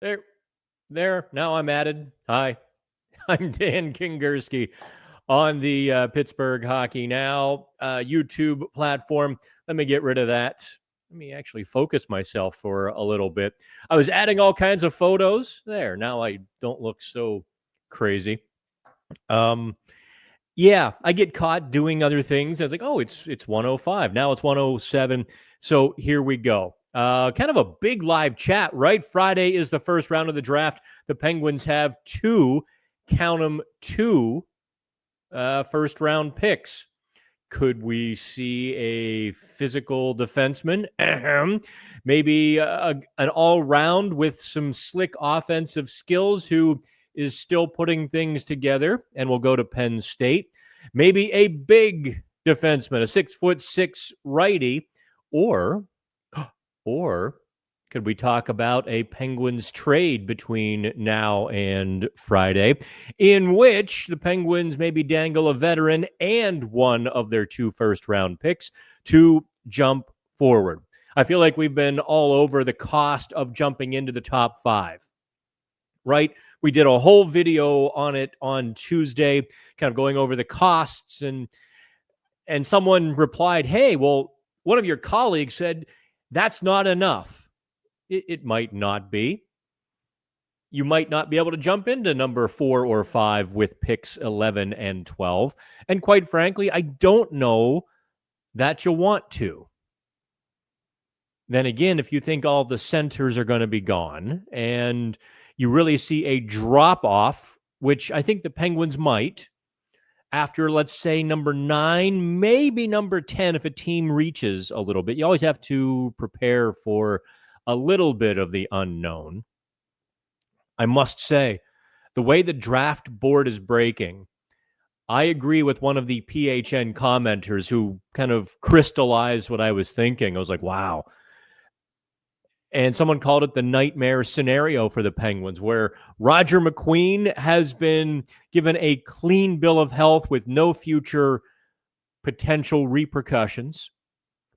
There, there. Now I'm added. Hi, I'm Dan Kingerski on the Pittsburgh Hockey Now YouTube platform. Let me get rid of that. Let me actually focus myself for a little bit. I was adding all kinds of photos there. Now I don't look so crazy. Yeah, I get caught doing other things. I was like, oh, it's 105. Now it's 107. So here we go. Kind of a big live chat, right? Friday is the first round of the draft. The Penguins have count them, two first round picks. Could we see a physical defenseman? Maybe an all round with some slick offensive skills who is still putting things together and will go to Penn State. Maybe a big defenseman, a 6'6" righty, or could we talk about a Penguins trade between now and Friday, in which the Penguins maybe dangle a veteran and one of their two first-round picks to jump forward? I feel like we've been all over the cost of jumping into the top five, right? We did a whole video on it on Tuesday, kind of going over the costs, and someone replied, hey, well, one of your colleagues said that's not enough. It might not be. You might not be able to jump into number 4 or 5 with picks 11 and 12. And quite frankly, I don't know that you want to. Then again, if you think all the centers are going to be gone and you really see a drop-off, which I think the Penguins might, after, let's say, number 9, maybe number 10 if a team reaches a little bit. You always have to prepare for a little bit of the unknown. I must say, the way the draft board is breaking, I agree with one of the PHN commenters who kind of crystallized what I was thinking. I was like, wow. And someone called it the nightmare scenario for the Penguins, where Roger McQueen has been given a clean bill of health with no future potential repercussions.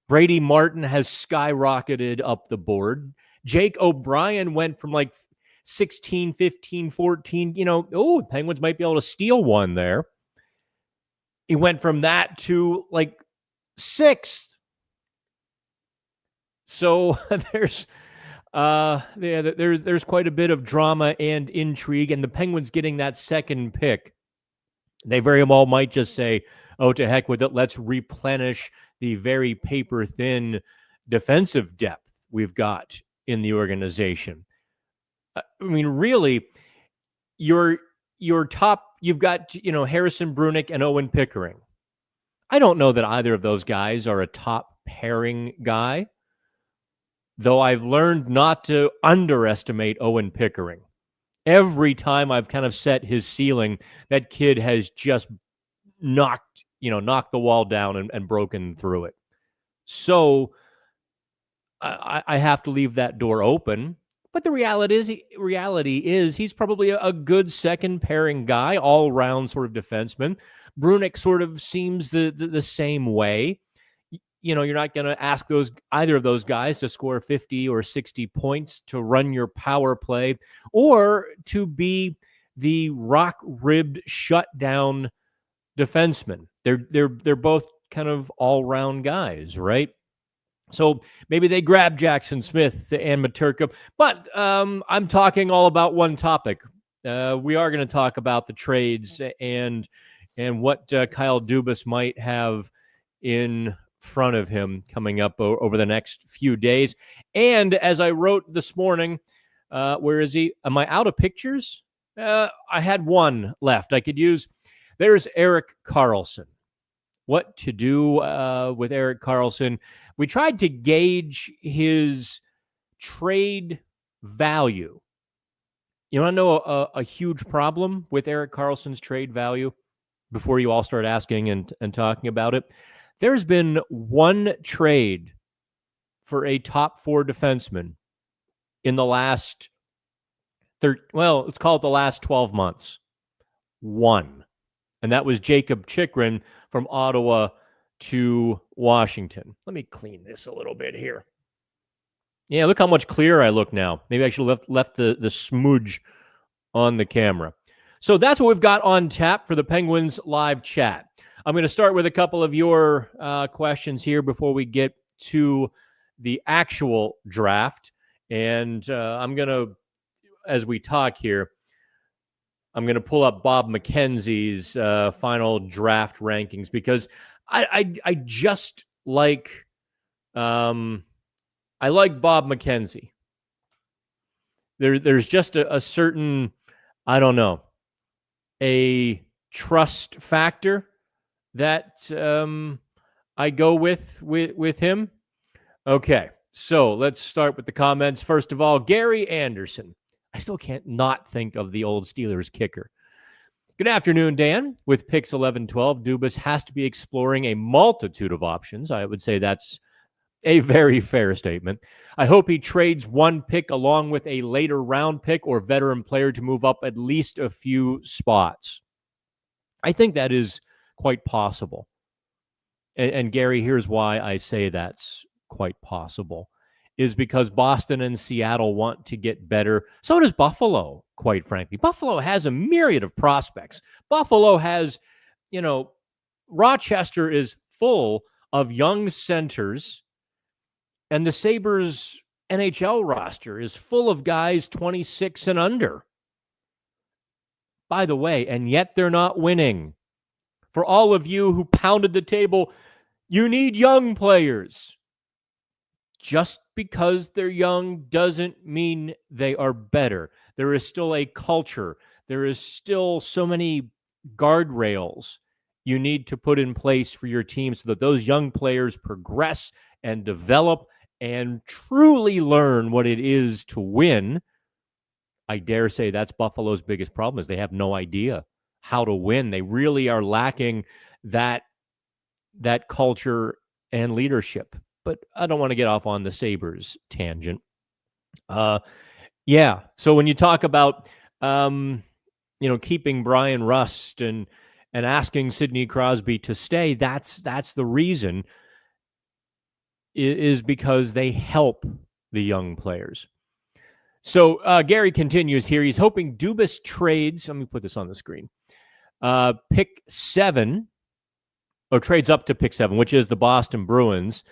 Brady Martin has skyrocketed up the board. Jake O'Brien went from like 16, 15, 14, Penguins might be able to steal one there. He went from that to like 6th. So there's quite a bit of drama and intrigue, and the Penguins getting that second pick, they very well might just say, oh, to heck with it, let's replenish the very paper-thin defensive depth we've got in the organization. I mean, really, your top, you've got, Harrison Brunick and Owen Pickering. I don't know that either of those guys are a top pairing guy, though I've learned not to underestimate Owen Pickering. Every time I've kind of set his ceiling, that kid has just knocked the wall down and broken through it. So I have to leave that door open. But the reality is he's probably a good second pairing guy, all round sort of defenseman. Brunick sort of seems the same way. You're not going to ask either of those guys to score 50 or 60 points to run your power play or to be the rock-ribbed shutdown defenseman. They're both kind of all-round guys, right? So maybe they grab Jackson Smith and Materka. But I'm talking all about one topic. We are going to talk about the trades and what Kyle Dubas might have in front of him coming up over the next few days. And as I wrote this morning, where is he? Am I out of pictures? I had one left I could use. There's Erik Karlsson. What to do with Erik Karlsson? We tried to gauge his trade value. You want to know a huge problem with Erik Karlsson's trade value before you all start asking and talking about it? There's been one trade for a top 4 defenseman in the last, let's call it the last 12 months. One. And that was Jacob Chychrun from Ottawa to Washington. Let me clean this a little bit here. Yeah, look how much clearer I look now. Maybe I should have left the smudge on the camera. So that's what we've got on tap for the Penguins live chat. I'm going to start with a couple of your questions here before we get to the actual draft. And I'm going to, as we talk here, I'm going to pull up Bob McKenzie's final draft rankings because I just like I like Bob McKenzie. There's just a certain, I don't know, a trust factor that I go with him. Okay, so let's start with the comments. First of all, Gary Anderson. I still can't not think of the old Steelers kicker. Good afternoon, Dan. With picks 11, 12, Dubas has to be exploring a multitude of options. I would say that's a very fair statement. I hope he trades one pick along with a later round pick or veteran player to move up at least a few spots. I think that is quite possible. And Gary, here's why I say that's quite possible. Is because Boston and Seattle want to get better. So does Buffalo, quite frankly. Buffalo has a myriad of prospects. Buffalo has, Rochester is full of young centers, and the Sabres NHL roster is full of guys 26 and under. By the way, and yet they're not winning. For all of you who pounded the table, you need young players. Just because they're young doesn't mean they are better. There is still a culture. There is still so many guardrails you need to put in place for your team so that those young players progress and develop and truly learn what it is to win. I dare say that's Buffalo's biggest problem is they have no idea how to win. They really are lacking that culture and leadership. But I don't want to get off on the Sabres tangent. Yeah. So when you talk about, keeping Brian Rust and asking Sidney Crosby to stay, that's the reason is because they help the young players. So Gary continues here. He's hoping Dubas trades. Let me put this on the screen. Pick 7, or trades up to pick 7, which is the Boston Bruins.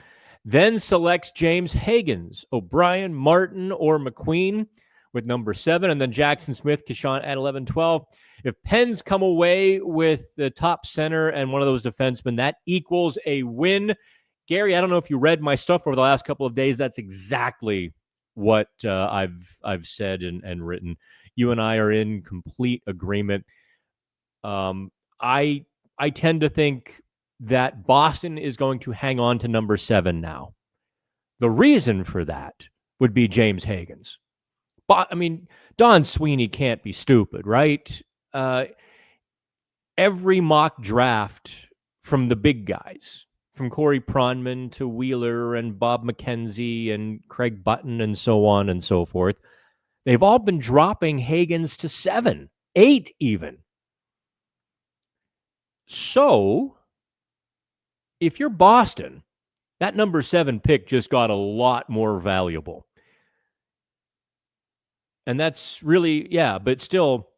Then selects James Higgins, O'Brien, Martin, or McQueen with number 7, and then Jackson Smith, Kishon at 11, 12. If Pens come away with the top center and one of those defensemen, that equals a win. Gary, I don't know if you read my stuff over the last couple of days. That's exactly what I've said and written. You and I are in complete agreement. I tend to think that Boston is going to hang on to number 7 now. The reason for that would be James Higgins. But I mean, Don Sweeney can't be stupid, right? Every mock draft from the big guys, from Corey Pronman to Wheeler and Bob McKenzie and Craig Button and so on and so forth, they've all been dropping Higgins to 7, 8 even. So if you're Boston, that number 7 pick just got a lot more valuable. And that's really, but still,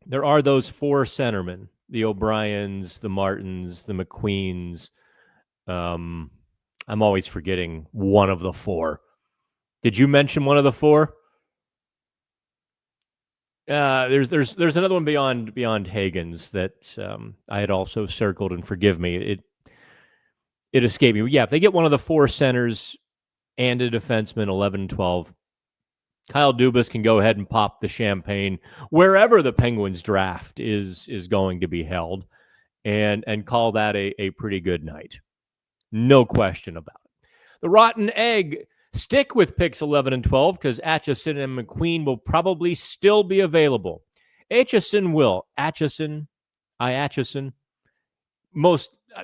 there are those 4 centermen, the O'Briens, the Martins, the McQueens. I'm always forgetting one of the 4. Did you mention one of the 4? There's another one beyond Higgins that I had also circled, and forgive me, it escaped me. Yeah, if they get one of the 4 centers and a defenseman, 11, 12, Kyle Dubas can go ahead and pop the champagne wherever the Penguins draft is going to be held and call that a pretty good night. No question about it. The Rotten Egg, stick with picks 11 and 12 because Atchison and McQueen will probably still be available. Atchison will. Atchison.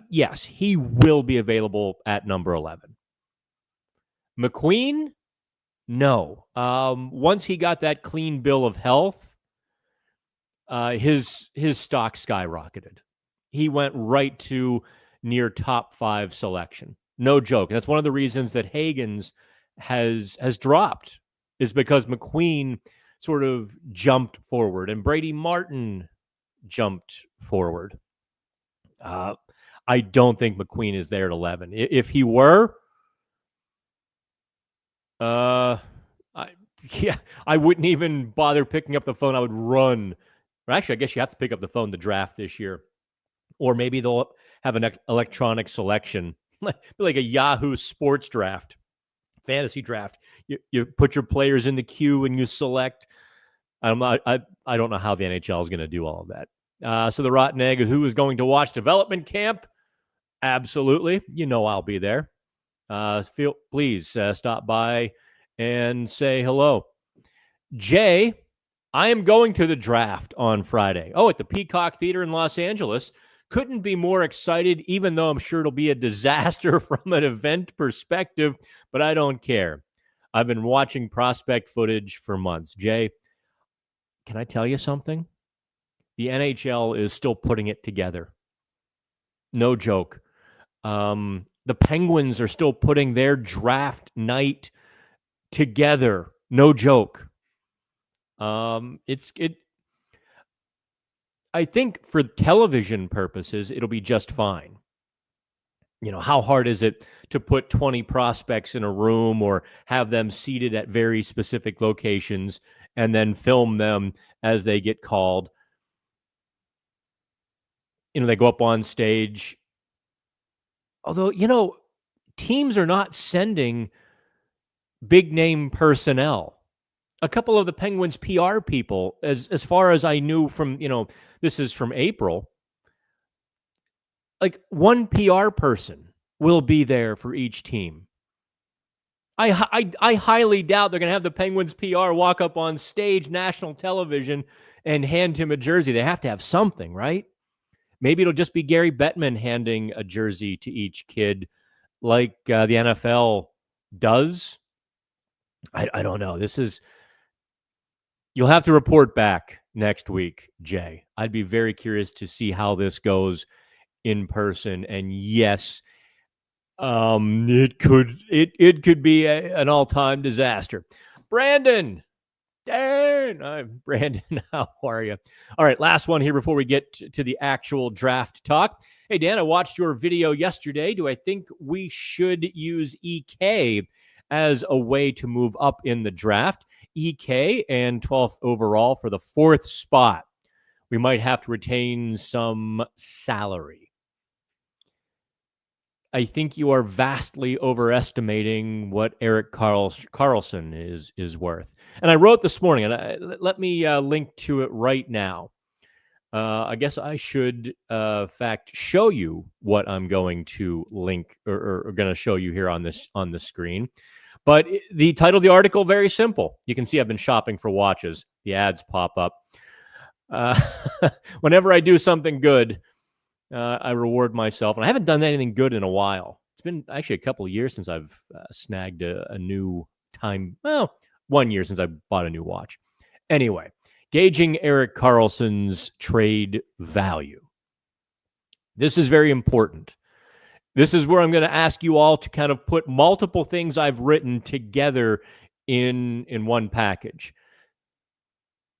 Yes, he will be available at number 11. McQueen? No. Once he got that clean bill of health, his stock skyrocketed. He went right to near top 5 selection. No joke. That's one of the reasons that Higgins has dropped is because McQueen sort of jumped forward and Brady Martin jumped forward. I don't think McQueen is there at 11. If he were, I wouldn't even bother picking up the phone. I would run. Or actually, I guess you have to pick up the phone to draft this year. Or maybe they'll have an electronic selection, like a Yahoo Sports draft, fantasy draft. You put your players in the queue and you select. I don't know how the NHL is going to do all of that. So the Rotten Egg, who is going to watch development camp? Absolutely. I'll be there. Please stop by and say hello. Jay, I am going to the draft on Friday. Oh, at the Peacock Theater in Los Angeles. Couldn't be more excited, even though I'm sure it'll be a disaster from an event perspective, but I don't care. I've been watching prospect footage for months. Jay, can I tell you something? The NHL is still putting it together. No joke. The Penguins are still putting their draft night together. No joke. I think for television purposes, it'll be just fine. How hard is it to put 20 prospects in a room or have them seated at very specific locations and then film them as they get called? They go up on stage. Although, teams are not sending big name personnel. A couple of the Penguins PR people, as far as I knew from, this is from April, like one PR person will be there for each team. I highly doubt they're going to have the Penguins PR walk up on stage, national television, and hand him a jersey. They have to have something, right? Maybe it'll just be Gary Bettman handing a jersey to each kid like the NFL does. I don't know. You'll have to report back next week, Jay. I'd be very curious to see how this goes in person. And yes, it could be an all-time disaster. Brandon. I'm Brandon. How are you? All right, last one here before we get to the actual draft talk. Hey, Dan, I watched your video yesterday. Do I think we should use EK as a way to move up in the draft? EK and 12th overall for the 4th spot. We might have to retain some salary. I think you are vastly overestimating what Erik Karlsson is worth. And I wrote this morning, and let me link to it right now. I guess I should, fact, show you what I'm going to link or going to show you here on the screen. But the title of the article, very simple. You can see I've been shopping for watches. The ads pop up. Whenever I do something good, I reward myself. And I haven't done anything good in a while. It's been actually a couple of years since I've snagged a new time. Well, 1 year since I bought a new watch. Anyway, gauging Erik Karlsson's trade value. This is very important. This is where I'm going to ask you all to kind of put multiple things I've written together in one package.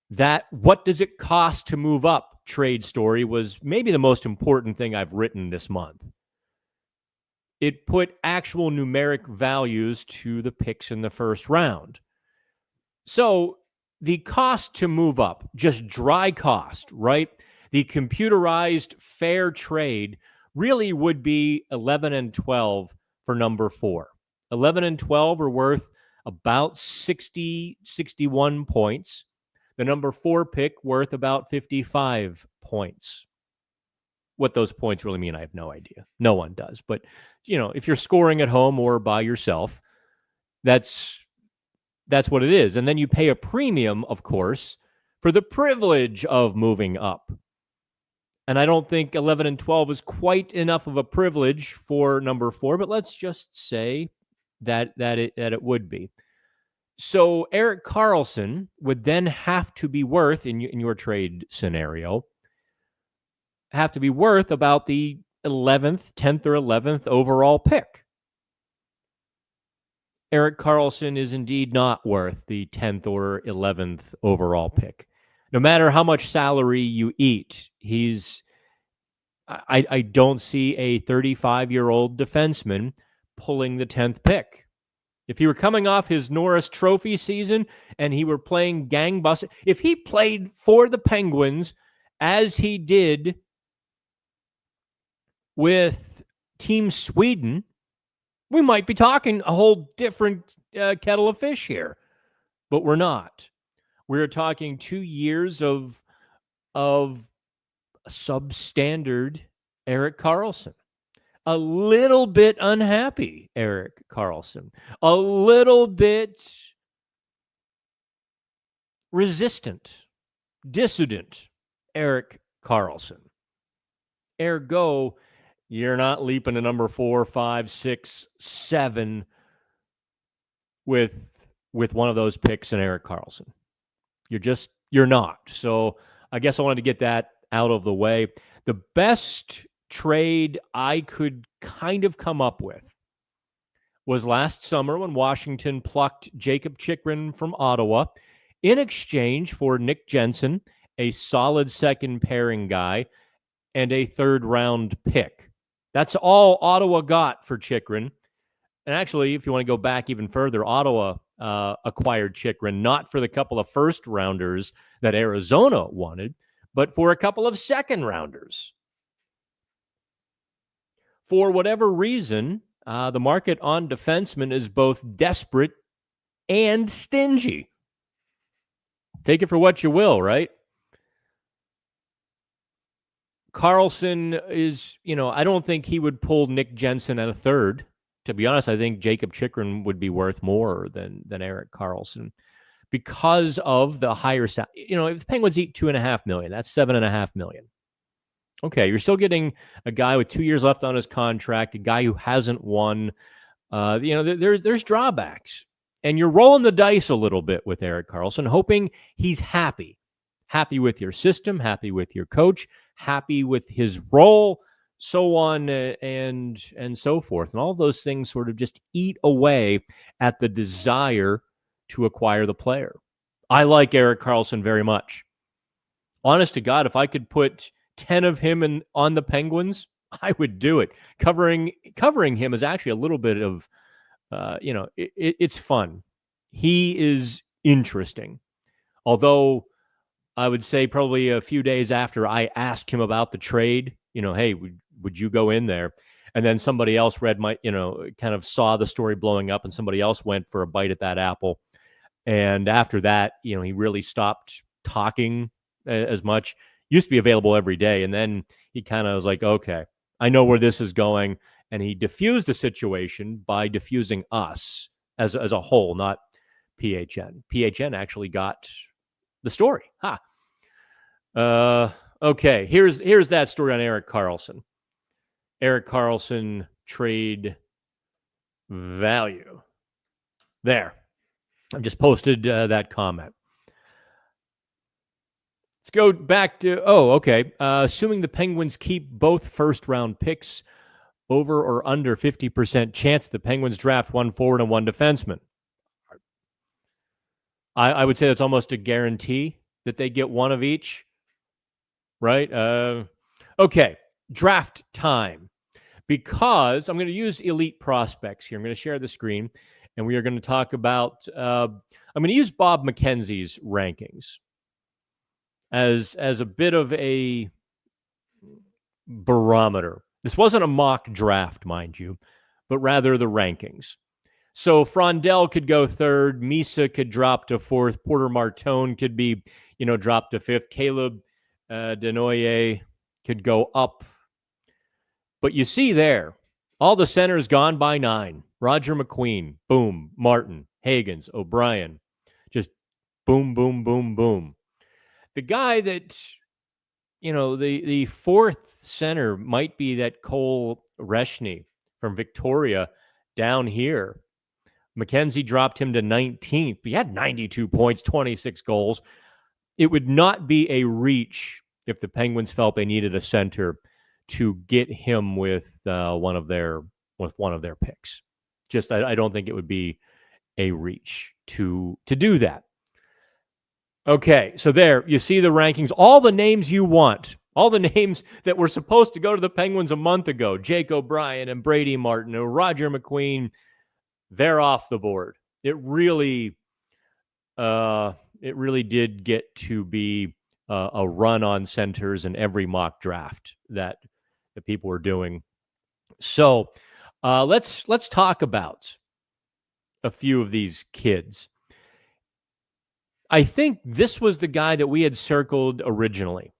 That what does it cost to move up trade story was maybe the most important thing I've written this month. It put actual numeric values to the picks in the first round. So the cost to move up, just dry cost, right? The computerized fair trade really would be 11 and 12 for number 4. 11 and 12 are worth about 61 points. The number 4 pick worth about 55 points. What those points really mean, I have no idea. No one does. But, if you're scoring at home or by yourself, that's what it is. And then you pay a premium, of course, for the privilege of moving up. And I don't think 11 and 12 is quite enough of a privilege for number 4, but let's just say that it would be. So Erik Karlsson would then have to be worth, in your trade scenario, have to be worth about the 10th or 11th overall pick. Erik Karlsson is indeed not worth the 10th or 11th overall pick. No matter how much salary you eat, I don't see a 35-year-old defenseman pulling the 10th pick. If he were coming off his Norris Trophy season and he were playing gangbusters, if he played for the Penguins as he did with Team Sweden, we might be talking a whole different kettle of fish here. But we're not. We're talking 2 years of substandard Erik Karlsson. A little bit unhappy Erik Karlsson. A little bit resistant, dissident Erik Karlsson. Ergo, you're not leaping to number 4, 5, 6, 7 with one of those picks in Erik Karlsson. You're not. So I guess I wanted to get that out of the way. The best trade I could kind of come up with was last summer when Washington plucked Jakob Chychrun from Ottawa in exchange for Nick Jensen, a solid second pairing guy, and a third-round pick. That's all Ottawa got for Chychrun. And actually, if you want to go back even further, Ottawa acquired Chychrun not for the couple of first-rounders that Arizona wanted, but for a couple of second-rounders. For whatever reason, the market on defensemen is both desperate and stingy. Take it for what you will, right? Karlsson is, I don't think he would pull Nick Jensen at a third. To be honest, I think Jakob Chychrun would be worth more than Erik Karlsson because of the higher salary. If the Penguins eat $2.5 million, that's $7.5 million. Okay, you're still getting a guy with 2 years left on his contract, a guy who hasn't won. There's drawbacks, and you're rolling the dice a little bit with Erik Karlsson, hoping he's happy with your system, happy with your coach, happy with his role, so on and so forth. And all of those things sort of just eat away at the desire to acquire the player. I like Erik Karlsson very much. Honest to God, if I could put 10 of him on the Penguins, I would do it. Covering him is actually a little bit of, it's fun. He is interesting. Although I would say probably a few days after I asked him about the trade, hey, would you go in there? And then somebody else read my, kind of saw the story blowing up and somebody else went for a bite at that apple. And after that, he really stopped talking as much. Used to be available every day. And then he kind of was like, okay, I know where this is going. And he diffused the situation by diffusing us as a whole, not PHN. PHN actually got the story. Okay, here's that story on Erik Karlsson. Erik Karlsson trade value. There. I've just posted that comment. Let's go back to, okay. Assuming the Penguins keep both first-round picks, over or under 50% chance the Penguins draft one forward and one defenseman. I would say that's almost a guarantee that they get one of each, right? Okay, draft time. Because I'm going to use elite prospects here. I'm going to share the screen, and we are going to talk about, I'm going to use Bob McKenzie's rankings as a bit of a barometer. This wasn't a mock draft, mind you, but rather the rankings. So Frondell could go third, Misa could drop to fourth, Porter Martone could be, dropped to fifth, Caleb Denoyer could go up. But you see there, all the centers gone by 9. Roger McQueen, boom, Martin, Hagens, O'Brien, just boom, boom, boom, boom. The guy that, the fourth center might be that Cole Reshny from Victoria down here. McKenzie dropped him to 19th, but he had 92 points, 26 goals. It would not be a reach if the Penguins felt they needed a center to get him with one of their picks. Just I don't think it would be a reach to do that. Okay, so there you see the rankings, all the names you want, all the names that were supposed to go to the Penguins a month ago, Jake O'Brien and Brady Martin or Roger McQueen, they're off the board. It really did get to be a run on centers in every mock draft that people were doing. So let's talk about a few of these kids. I think this was the guy that we had circled originally.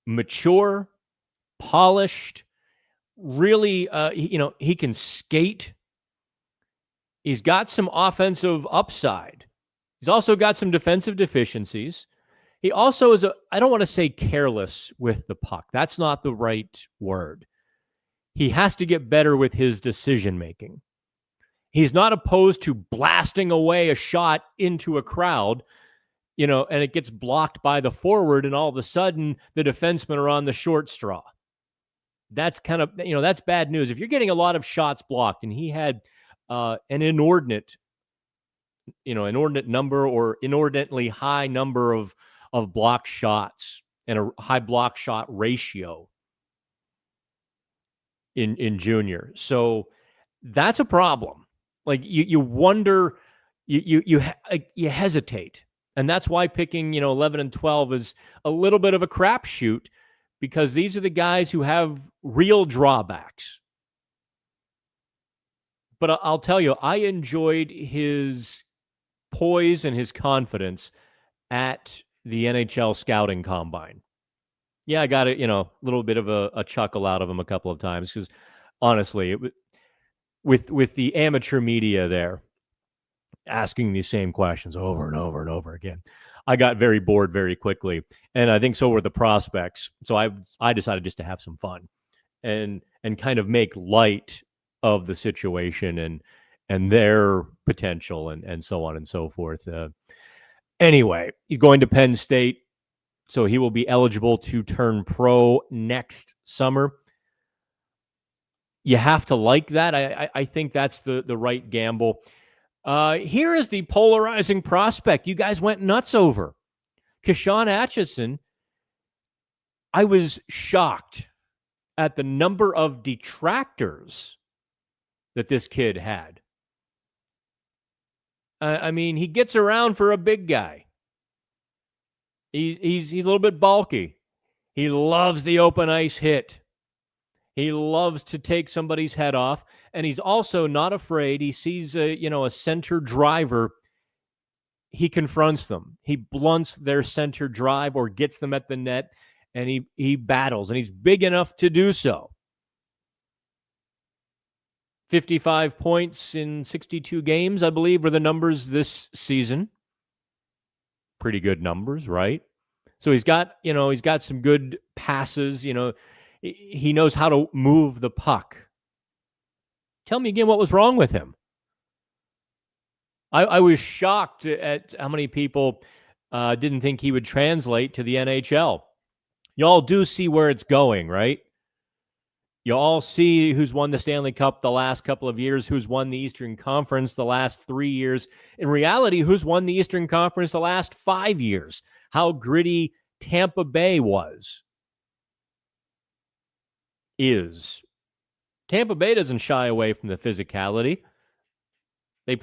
Mature, polished, really, he can skate. He's got some offensive upside. He's also got some defensive deficiencies. He also is I don't want to say careless with the puck. That's not the right word. He has to get better with his decision-making. He's not opposed to blasting away a shot into a crowd, and it gets blocked by the forward, and all of a sudden the defensemen are on the short straw. That's kind of, that's bad news. If you're getting a lot of shots blocked, and he had an inordinate number or inordinately high number of blocked shots and a high block shot ratio in junior. So that's a problem. Like you wonder, you hesitate. And that's why picking, 11 and 12 is a little bit of a crapshoot, because these are the guys who have real drawbacks. But I'll tell you, I enjoyed his poise and his confidence at the NHL scouting combine. Yeah, I got a little bit of a chuckle out of him a couple of times, because honestly, with the amateur media there asking these same questions over and over and over again, I got very bored very quickly, and I think so were the prospects. So I decided just to have some fun and kind of make light of the situation and their potential and so on and so forth. Anyway, he's going to Penn State, so he will be eligible to turn pro next summer. You have to like that. I think that's the right gamble. Here is the polarizing prospect you guys went nuts over. Kashawn Atchison. I was shocked at the number of detractors that this kid had. I mean, he gets around for a big guy. He's a little bit bulky. He loves the open ice hit. He loves to take somebody's head off, and he's also not afraid. He sees a center driver. He confronts them. He blunts their center drive or gets them at the net, and he battles, and he's big enough to do so. 55 points in 62 games, I believe, were the numbers this season. Pretty good numbers, right? So he's got some good passes. He knows how to move the puck. Tell me again what was wrong with him. I was shocked at how many people didn't think he would translate to the NHL. Y'all do see where it's going, right? You all see who's won the Stanley Cup the last couple of years, who's won the Eastern Conference the last 3 years. In reality, who's won the Eastern Conference the last 5 years. How gritty Tampa Bay is. Tampa Bay doesn't shy away from the physicality. They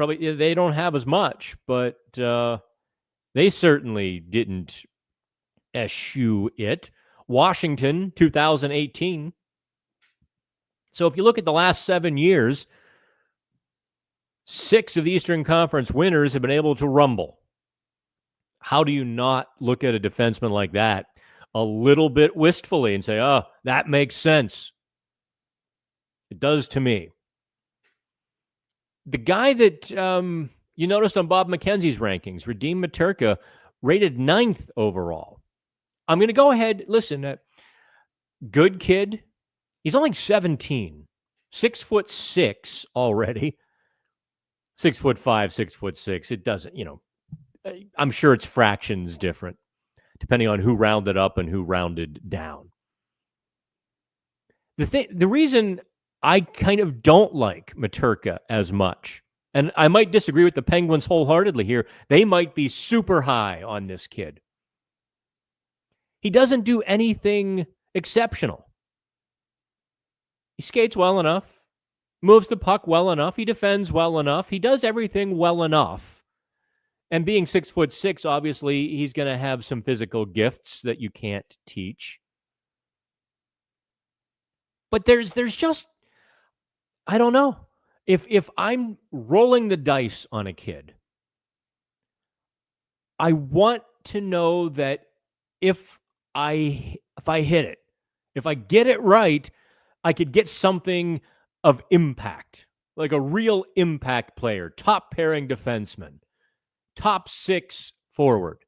don't have as much, but they certainly didn't eschew it. Washington, 2018. So if you look at the last 7 years, 6 of the Eastern Conference winners have been able to rumble. How do you not look at a defenseman like that a little bit wistfully and say, oh, that makes sense? It does to me. The guy that you noticed on Bob McKenzie's rankings, Radim Materka, rated 9th overall. I'm going to go ahead. Listen, good kid. He's only 17, 6'6" already. 6'5", 6'6". It doesn't, I'm sure it's fractions different depending on who rounded up and who rounded down. The reason I kind of don't like Materka as much And I might disagree with the Penguins wholeheartedly here. They might be super high on this kid. He doesn't do anything exceptional. He skates well enough, moves the puck well enough, he defends well enough, he does everything well enough. And being 6'6", obviously, he's going to have some physical gifts that you can't teach. But there's just, I don't know. If I'm rolling the dice on a kid, I want to know that if I hit it, if I get it right, I could get something of impact, like a real impact player, top pairing defenseman, top 6 forward.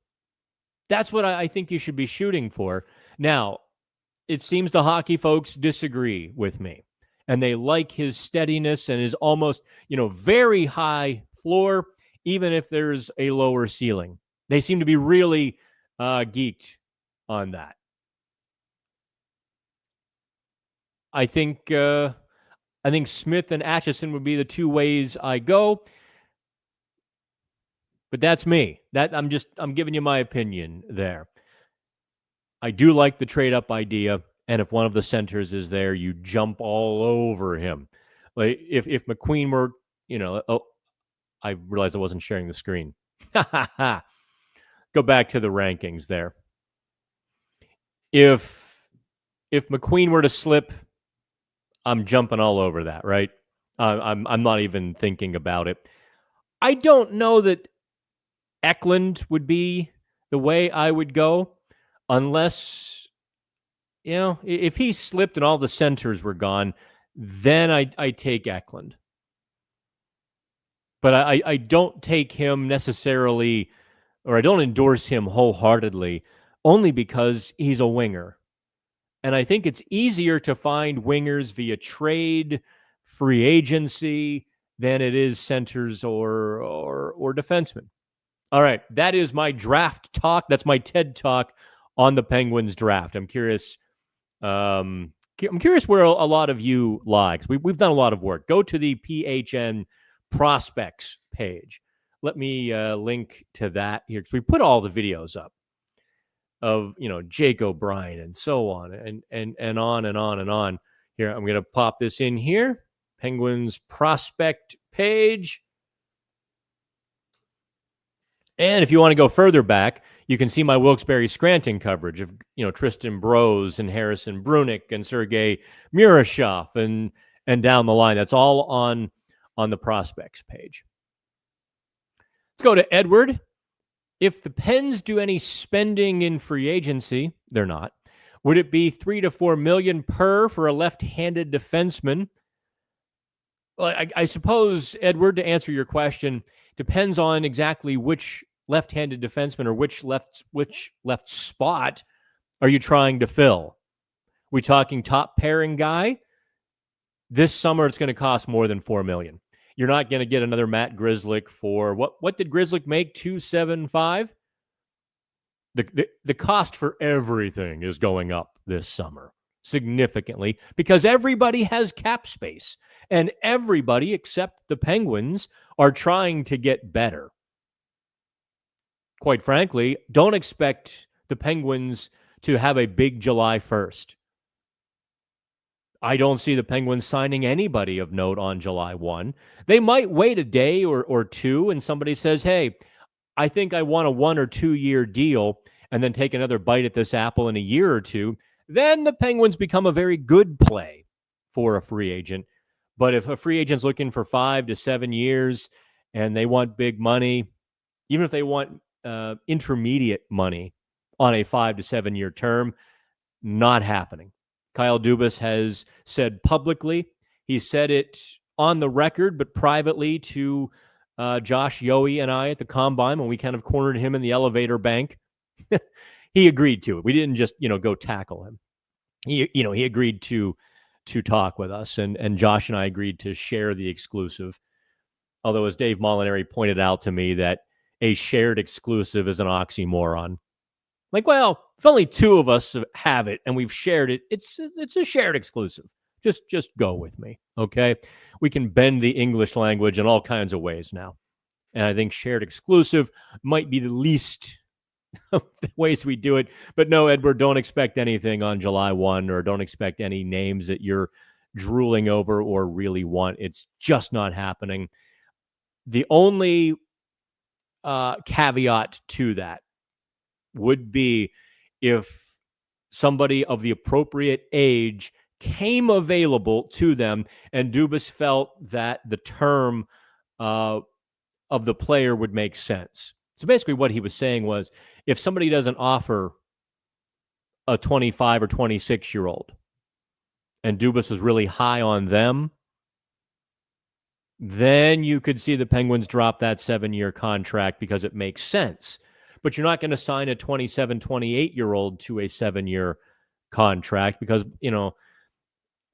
That's what I think you should be shooting for. Now, it seems the hockey folks disagree with me, and they like his steadiness and his almost, very high floor, even if there's a lower ceiling. They seem to be really geeked on that. I think Smith and Atchison would be the two ways I go. But that's me. I'm giving you my opinion there. I do like the trade-up idea, and if one of the centers is there, you jump all over him. Like if McQueen were, I realized I wasn't sharing the screen. Go back to the rankings there. If McQueen were to slip, I'm jumping all over that, right? I'm not even thinking about it. I don't know that Eklund would be the way I would go unless, if he slipped and all the centers were gone, then I take Eklund. But I don't take him necessarily, or I don't endorse him wholeheartedly, only because he's a winger. And I think it's easier to find wingers via trade, free agency, than it is centers or defensemen. All right, that is my draft talk. That's my TED Talk on the Penguins draft. I'm curious. I'm curious where a lot of you lie. We've done a lot of work. Go to the PHN prospects page. Let me link to that here because we put all the videos up of Jake O'Brien and so on and on and on and on. Here, I'm going to pop this in here. Penguins prospect page. And if you want to go further back, you can see my Wilkes-Barre Scranton coverage of Tristan Brose and Harrison Brunick and Sergei Murashov and down the line. That's all on the prospects page. Let's go to Edward. If the Pens do any spending in free agency, they're not. Would it be $3 to $4 million per for a left-handed defenseman? Well, I suppose, Edward, to answer your question, depends on exactly which left-handed defenseman or which left spot are you trying to fill. We talking top pairing guy? This summer it's going to cost more than $4 million. You're not going to get another Matt Grzelcyk for what did Grzelcyk make? $275. The cost for everything is going up this summer significantly because everybody has cap space and everybody except the Penguins are trying to get better. Quite frankly, don't expect the Penguins to have a big July 1st. I don't see the Penguins signing anybody of note on July 1. They might wait a day or two and somebody says, hey, I think I want a 1 or 2 year deal and then take another bite at this apple in a year or two. Then the Penguins become a very good play for a free agent. But if a free agent's looking for 5 to 7 years and they want big money, even if they want intermediate money on a 5 to 7 year term, not happening. Kyle Dubas has said publicly, he said it on the record, but privately to Josh Yohe and I at the Combine when we kind of cornered him in the elevator bank. He agreed to it. We didn't just, go tackle him. He agreed to talk with us, and Josh and I agreed to share the exclusive. Although, as Dave Molinari pointed out to me, that a shared exclusive is an oxymoron. Like, well, if only two of us have it and we've shared it, it's a shared exclusive. Just go with me, okay? We can bend the English language in all kinds of ways now. And I think shared exclusive might be the least of the ways we do it. But no, Edward, don't expect anything on July 1, or don't expect any names that you're drooling over or really want. It's just not happening. The only caveat to that would be if somebody of the appropriate age came available to them and Dubas felt that the term of the player would make sense. So basically what he was saying was, if somebody doesn't offer a 25 or 26-year-old and Dubas was really high on them, then you could see the Penguins drop that 7-year contract because it makes sense. But you're not going to sign a 27, 28-year-old to a 7-year contract because,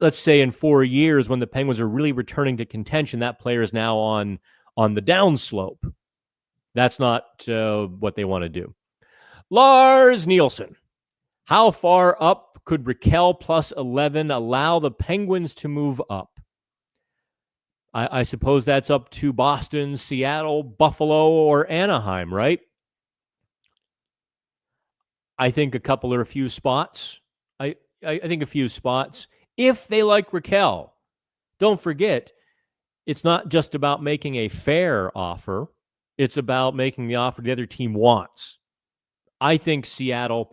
let's say in 4 years when the Penguins are really returning to contention, that player is now on the downslope. That's not what they want to do. Lars Nielsen. How far up could Raquel plus 11 allow the Penguins to move up? I suppose that's up to Boston, Seattle, Buffalo, or Anaheim, right? I think a couple or a few spots. I think a few spots. If they like Raquel, don't forget, it's not just about making a fair offer. It's about making the offer the other team wants. I think Seattle.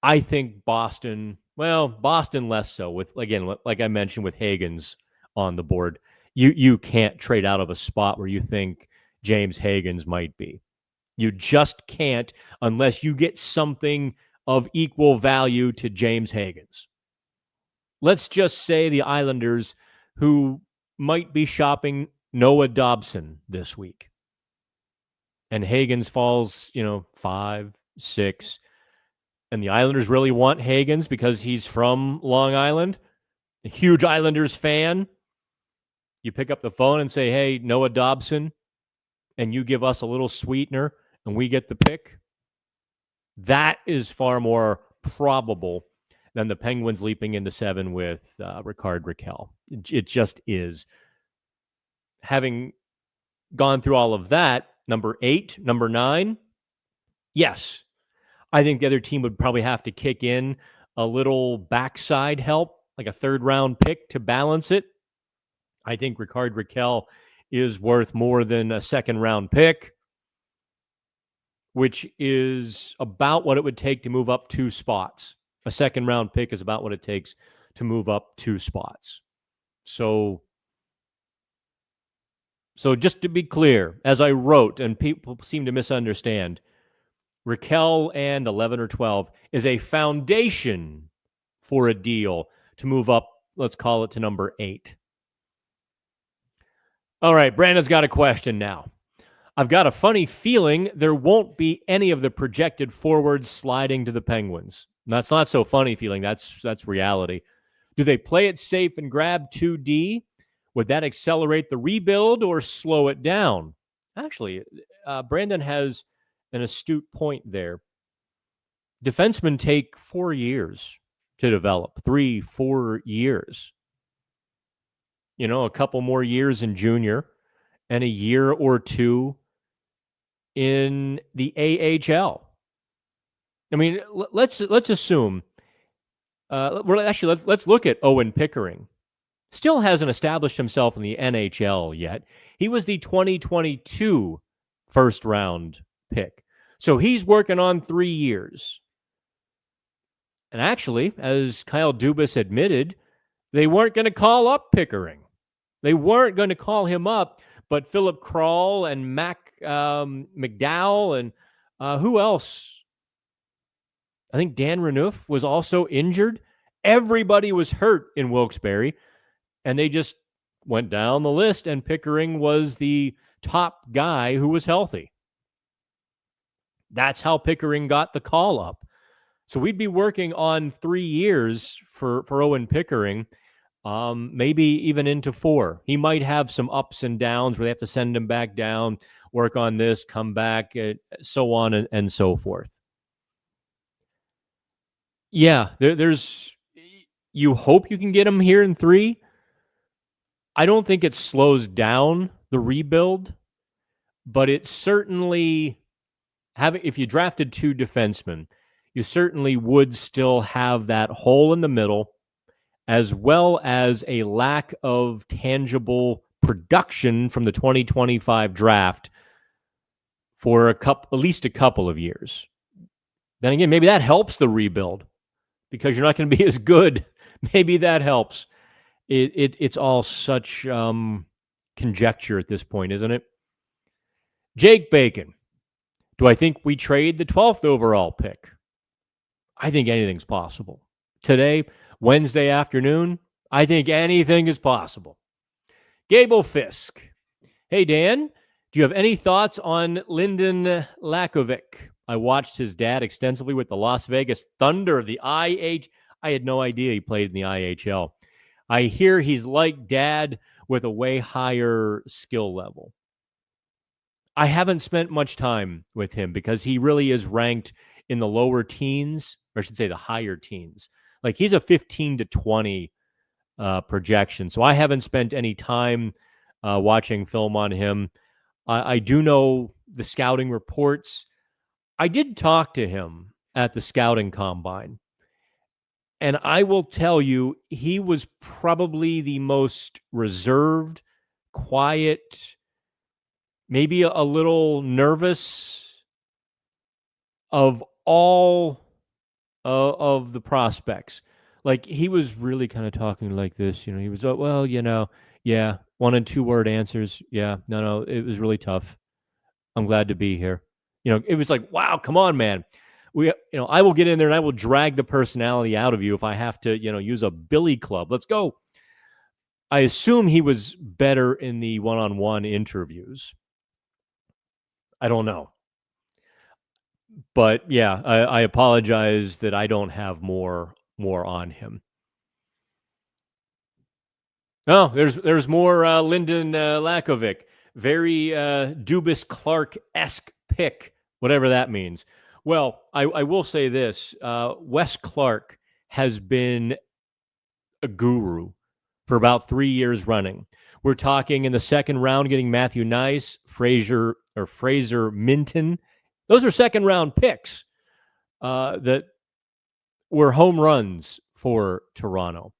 I think Boston. Well, Boston less so. With, again, like I mentioned, with Hagens on the board, you can't trade out of a spot where you think James Hagens might be. You just can't unless you get something of equal value to James Hagens. Let's just say the Islanders, who might be shopping Noah Dobson this week, and Hagens falls, 5, 6, and the Islanders really want Hagens because he's from Long Island, a huge Islanders fan. You pick up the phone and say, hey, Noah Dobson, and you give us a little sweetener and we get the pick. That is far more probable than the Penguins leaping into 7 with Rickard Rakell. It just is. Having gone through all of that, number 8, number 9, yes. I think the other team would probably have to kick in a little backside help, like a 3rd-round pick to balance it. I think Rickard Rakell is worth more than a 2nd-round pick, which is about what it would take to move up 2 spots. A 2nd-round pick is about what it takes to move up 2 spots. So just to be clear, as I wrote, and people seem to misunderstand, Rakell and 11 or 12 is a foundation for a deal to move up, let's call it, to number 8. All right, Brandon's got a question now. I've got a funny feeling there won't be any of the projected forwards sliding to the Penguins. That's not so funny feeling. That's reality. Do they play it safe and grab 2D? Would that accelerate the rebuild or slow it down? Actually, Brandon has an astute point there. Defensemen take 4 years to develop, 3-4 years. A couple more years in junior and a year or 2 in the AHL. I mean, let's assume. Let's look at Owen Pickering. Still hasn't established himself in the NHL yet. He was the 2022 first-round pick. So he's working on 3 years. And actually, as Kyle Dubas admitted, they weren't going to call up Pickering. They weren't going to call him up, but Philip Kral and McDowell and who else? I think Dan Renouf was also injured. Everybody was hurt in Wilkes-Barre, and they just went down the list, and Pickering was the top guy who was healthy. That's how Pickering got the call up. So we'd be working on 3 years for Owen Pickering, maybe even into 4. He might have some ups and downs where they have to send him back down, work on this, come back, so on and so forth. Yeah, there's You hope you can get him here in 3. I don't think it slows down the rebuild, but it certainly if you drafted 2 defensemen, you certainly would still have that hole in the middle, as well as a lack of tangible production from the 2025 draft for at least a couple of years. Then again, maybe that helps the rebuild because you're not going to be as good. Maybe that helps. It's all such conjecture at this point, isn't it? Jake Bacon. Do I think we trade the 12th overall pick? I think anything's possible. Today, Wednesday afternoon, I think anything is possible. Gable Fisk. Hey, Dan, do you have any thoughts on Lyndon Lakovic? I watched his dad extensively with the Las Vegas Thunder of the IH. I had no idea he played in the IHL. I hear he's like dad with a way higher skill level. I haven't spent much time with him because he really is ranked in the lower teens, or I should say the higher teens. Like he's a 15 to 20 projection. So I haven't spent any time watching film on him. I do know the scouting reports. I did talk to him at the scouting combine. And I will tell you, he was probably the most reserved, quiet, maybe a little nervous of all of the prospects. Like he was really kind of talking like this, he was, well, yeah, 1 and 2 word answers. Yeah, no, it was really tough. I'm glad to be here. It was like, wow, come on, man. I will get in there and I will drag the personality out of you if I have to, use a billy club. Let's go. I assume he was better in the one-on-one interviews. I don't know. But yeah, I apologize that I don't have more on him. Oh, there's more Lyndon Lakovic. Very Dubas Clark-esque pick, whatever that means. Well, I will say this. Wes Clark has been a guru for about 3 years running. We're talking in the second round getting Matthew Nice, Fraser Minton. Those are second-round picks that were home runs for Toronto.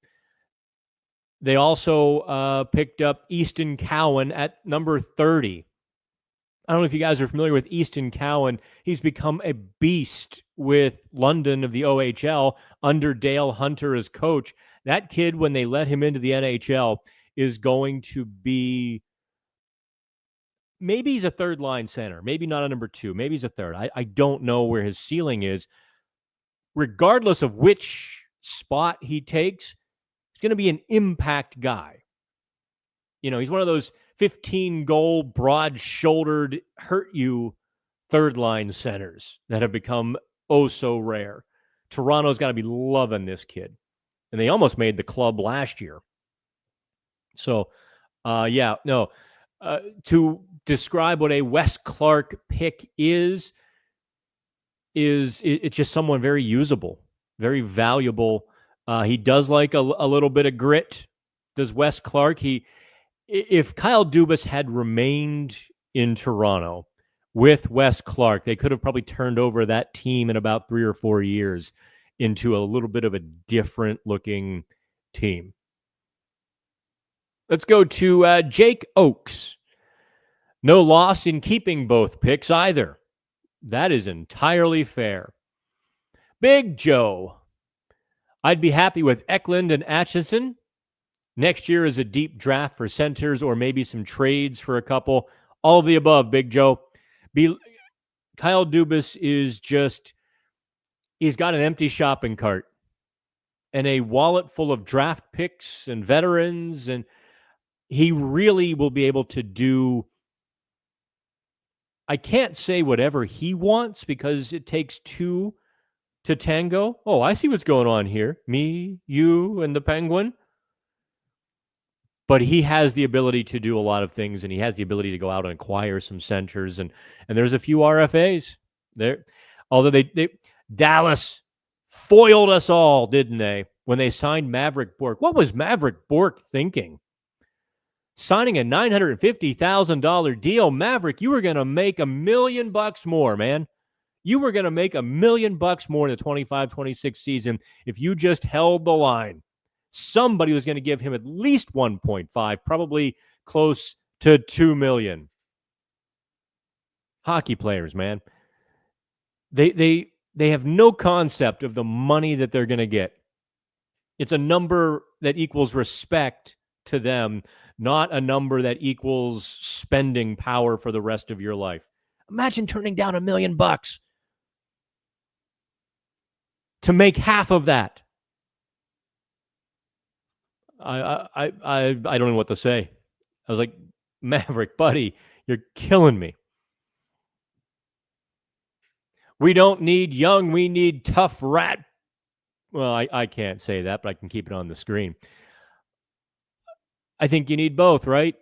They also picked up Easton Cowan at number 30. I don't know if you guys are familiar with Easton Cowan. He's become a beast with London of the OHL under Dale Hunter as coach. That kid, when they let him into the NHL, is going to be, maybe he's a third-line center. Maybe not a number 2. Maybe he's a third. I don't know where his ceiling is. Regardless of which spot he takes, he's going to be an impact guy. He's one of those 15-goal, broad-shouldered, hurt-you third-line centers that have become oh so rare. Toronto's got to be loving this kid. And they almost made the club last year. So, to describe what a Wes Clark pick is it's just someone very usable, very valuable. He does like a little bit of grit. Does Wes Clark? If Kyle Dubas had remained in Toronto with Wes Clark, they could have probably turned over that team in about 3 or 4 years into a little bit of a different looking team. Let's go to Jake Oakes. No loss in keeping both picks either. That is entirely fair. Big Joe. I'd be happy with Eklund and Atchison. Next year is a deep draft for centers or maybe some trades for a couple. All of the above, Big Joe. Kyle Dubas is he's got an empty shopping cart and a wallet full of draft picks and veterans, and he really will be able to do, I can't say whatever he wants because it takes 2 to tango. Oh, I see what's going on here. Me, you, and the Penguin. But he has the ability to do a lot of things, and he has the ability to go out and acquire some centers, and there's a few RFAs there. Although they Dallas foiled us all, didn't they? when they signed Maverick Bourque. What was Maverick Bourque thinking? Signing a $950,000 deal, Maverick, you were going to make $1 million more, man. You were going to make $1 million more in the 25-26 season if you just held the line. Somebody was going to give him at least 1.5, probably close to 2 million. Hockey players, man. They have no concept of the money that they're going to get. It's a number that equals respect to them, not a number that equals spending power for the rest of your life. Imagine turning down $1 million to make half of that. I don't know what to say. I was like, Maverick, buddy, you're killing me. We don't need young, we need tough rat. Well, I can't say that, but I can keep it on the screen. I think you need both, right?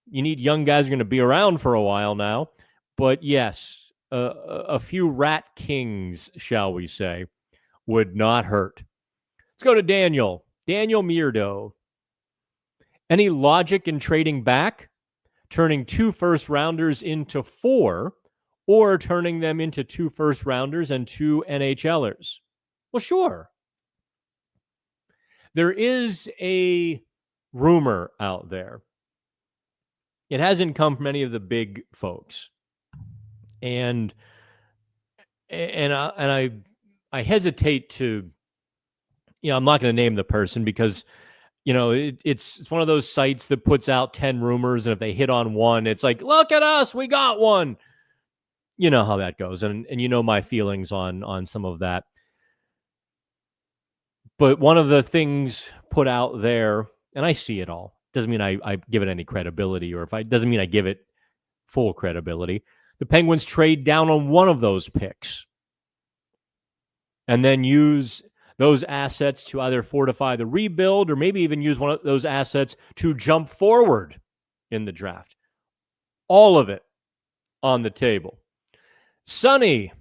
You need young guys who are going to be around for a while now. But yes, a few rat kings, shall we say, would not hurt. Let's go to Daniel. Daniel Mierdo. Any logic in trading back, turning 2 first-rounders into 4, or turning them into 2 first-rounders and 2 NHLers? Well, sure. There is a rumor out there. It hasn't come from any of the big folks. And I hesitate to, I'm not going to name the person because, it's one of those sites that puts out 10 rumors, and if they hit on one, it's like, look at us, we got one. You know how that goes, and you know my feelings on some of that. But one of the things put out there, and I see it all, doesn't mean I give it any credibility, or doesn't mean I give it full credibility. The Penguins trade down on one of those picks and then use those assets to either fortify the rebuild or maybe even use one of those assets to jump forward in the draft. All of it on the table. Sonny,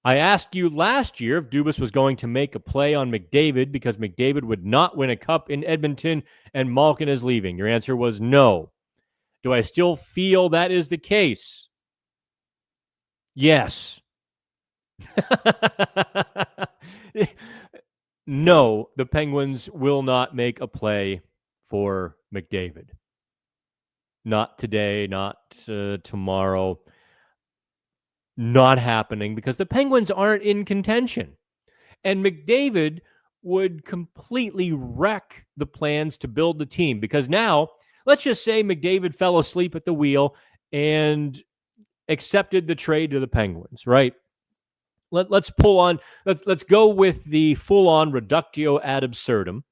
I asked you last year if Dubas was going to make a play on McDavid because McDavid would not win a cup in Edmonton and Malkin is leaving. Your answer was no. Do I still feel that is the case? Yes. No, the Penguins will not make a play for McDavid. Not today, not tomorrow. Not happening because the Penguins aren't in contention. And McDavid would completely wreck the plans to build the team because now, let's just say McDavid fell asleep at the wheel and accepted the trade to the Penguins, right? Let's go with the full-on reductio ad absurdum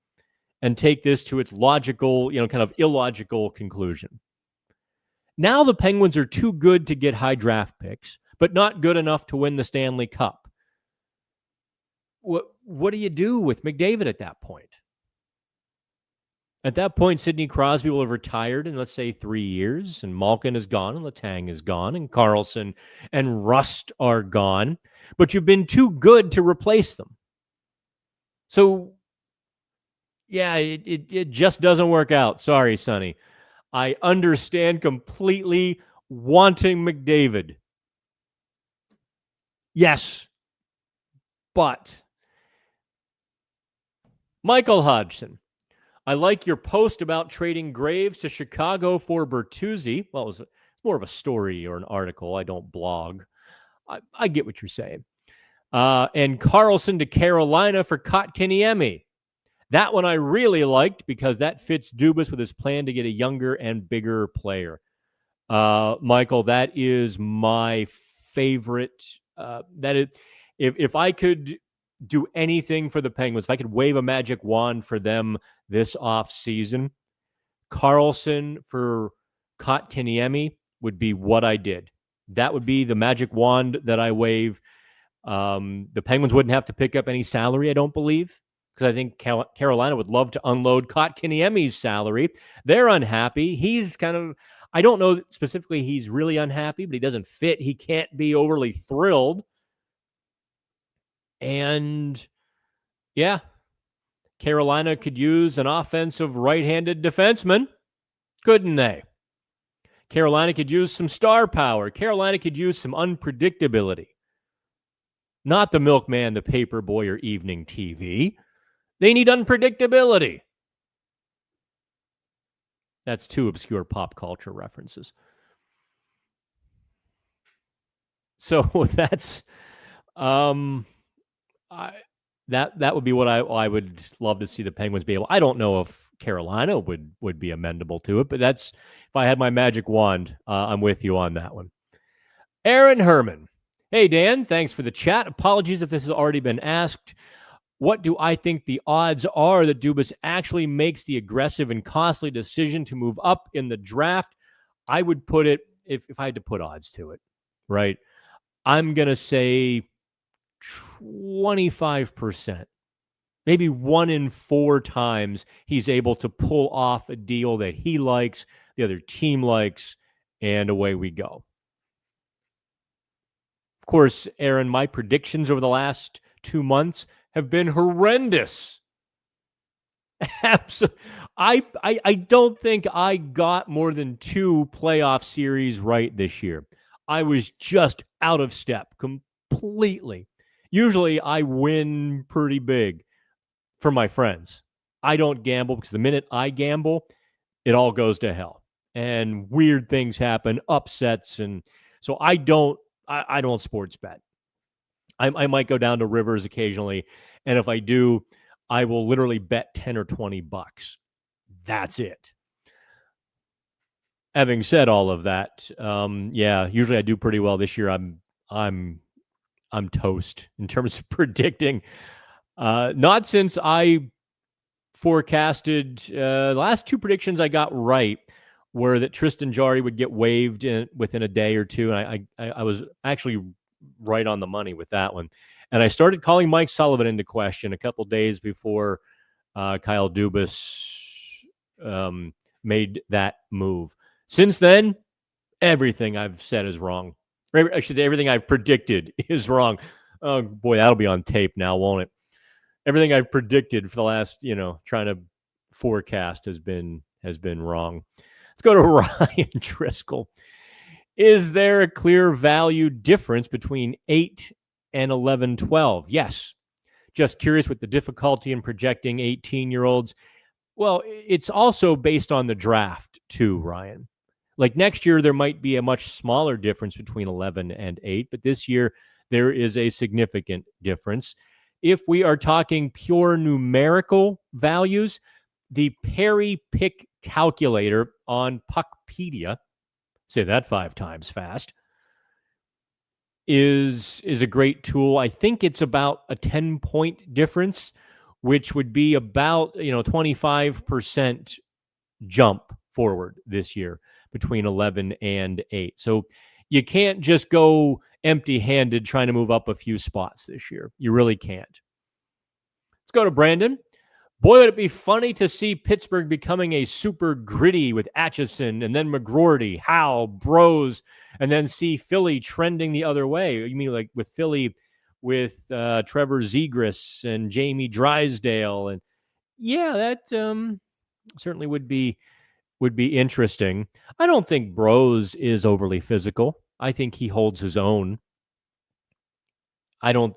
and take this to its logical, kind of illogical conclusion. Now the Penguins are too good to get high draft picks, but not good enough to win the Stanley Cup. What do you do with McDavid at that point? At that point, Sidney Crosby will have retired in, let's say, 3 years, and Malkin is gone, and Letang is gone, and Karlsson and Rust are gone, but you've been too good to replace them. So, yeah, it just doesn't work out. Sorry, Sonny. I understand completely wanting McDavid. Yes, but Michael Hodgson, I like your post about trading Graves to Chicago for Bertuzzi. Well, it was more of a story or an article. I don't blog. I get what you're saying. And Karlsson to Carolina for Kotkaniemi. That one I really liked because that fits Dubas with his plan to get a younger and bigger player. Michael, that is my favorite. If I could do anything for the Penguins, if I could wave a magic wand for them this offseason, Karlsson for Kotkaniemi would be what I did. That would be the magic wand that I wave. The Penguins wouldn't have to pick up any salary, I don't believe, because I think Carolina would love to unload Kotkaniemi's salary. They're unhappy. He's kind of, I don't know specifically he's really unhappy, but he doesn't fit. He can't be overly thrilled. And yeah, Carolina could use an offensive right-handed defenseman, couldn't they? Carolina could use some star power. Carolina could use some unpredictability. Not the milkman, the paper boy, or evening TV. They need unpredictability. That's two obscure pop culture references. So that's that would be what I would love to see the Penguins be able. I don't know if Carolina would be amenable to it, but that's if I had my magic wand, I'm with you on that one. Aaron Herman. Hey, Dan, thanks for the chat. Apologies if this has already been asked. What do I think the odds are that Dubas actually makes the aggressive and costly decision to move up in the draft? I would put it, if I had to put odds to it, right? I'm going to say 25%. Maybe 1 in 4 times he's able to pull off a deal that he likes, the other team likes, and away we go. Of course, Aaron, my predictions over the last 2 months have been horrendous. I don't think I got more than 2 playoff series right this year. I was just out of step completely. Usually I win pretty big for my friends. I don't gamble because the minute I gamble, it all goes to hell. And weird things happen, upsets, and so I don't sports bet. I might go down to Rivers occasionally, and if I do, I will literally bet 10 or 20 bucks. That's it. Having said all of that, usually I do pretty well. This year I'm toast in terms of predicting. Not since I forecasted the last 2 predictions I got right were that Tristan Jarry would get waived within a day or two, and I was actually right on the money with that one. And I started calling Mike Sullivan into question a couple days before Kyle Dubas made that move. Since then, everything I've said is wrong. I should say everything I've predicted is wrong. Oh boy, that'll be on tape now, won't it? Everything I've predicted for the last, trying to forecast has been wrong. Let's go to Ryan Driscoll. Is there a clear value difference between 8 and 11-12? Yes. Just curious with the difficulty in projecting 18-year-olds. Well, it's also based on the draft too, Ryan. Like next year, there might be a much smaller difference between 11 and 8, but this year there is a significant difference. If we are talking pure numerical values, the Perry pick calculator on Puckpedia, say that 5 times fast, is a great tool. I think it's about a 10-point difference, which would be about 25% jump forward this year between 11 and 8. So you can't just go empty-handed trying to move up a few spots this year. You really can't. Let's go to Brandon. Boy, would it be funny to see Pittsburgh becoming a super gritty with Atchison and then McGroarty, Howe, Bros, and then see Philly trending the other way. You mean like with Philly with Trevor Zegras and Jamie Drysdale? And yeah, that certainly would be interesting. I don't think Bros is overly physical. I think he holds his own. I don't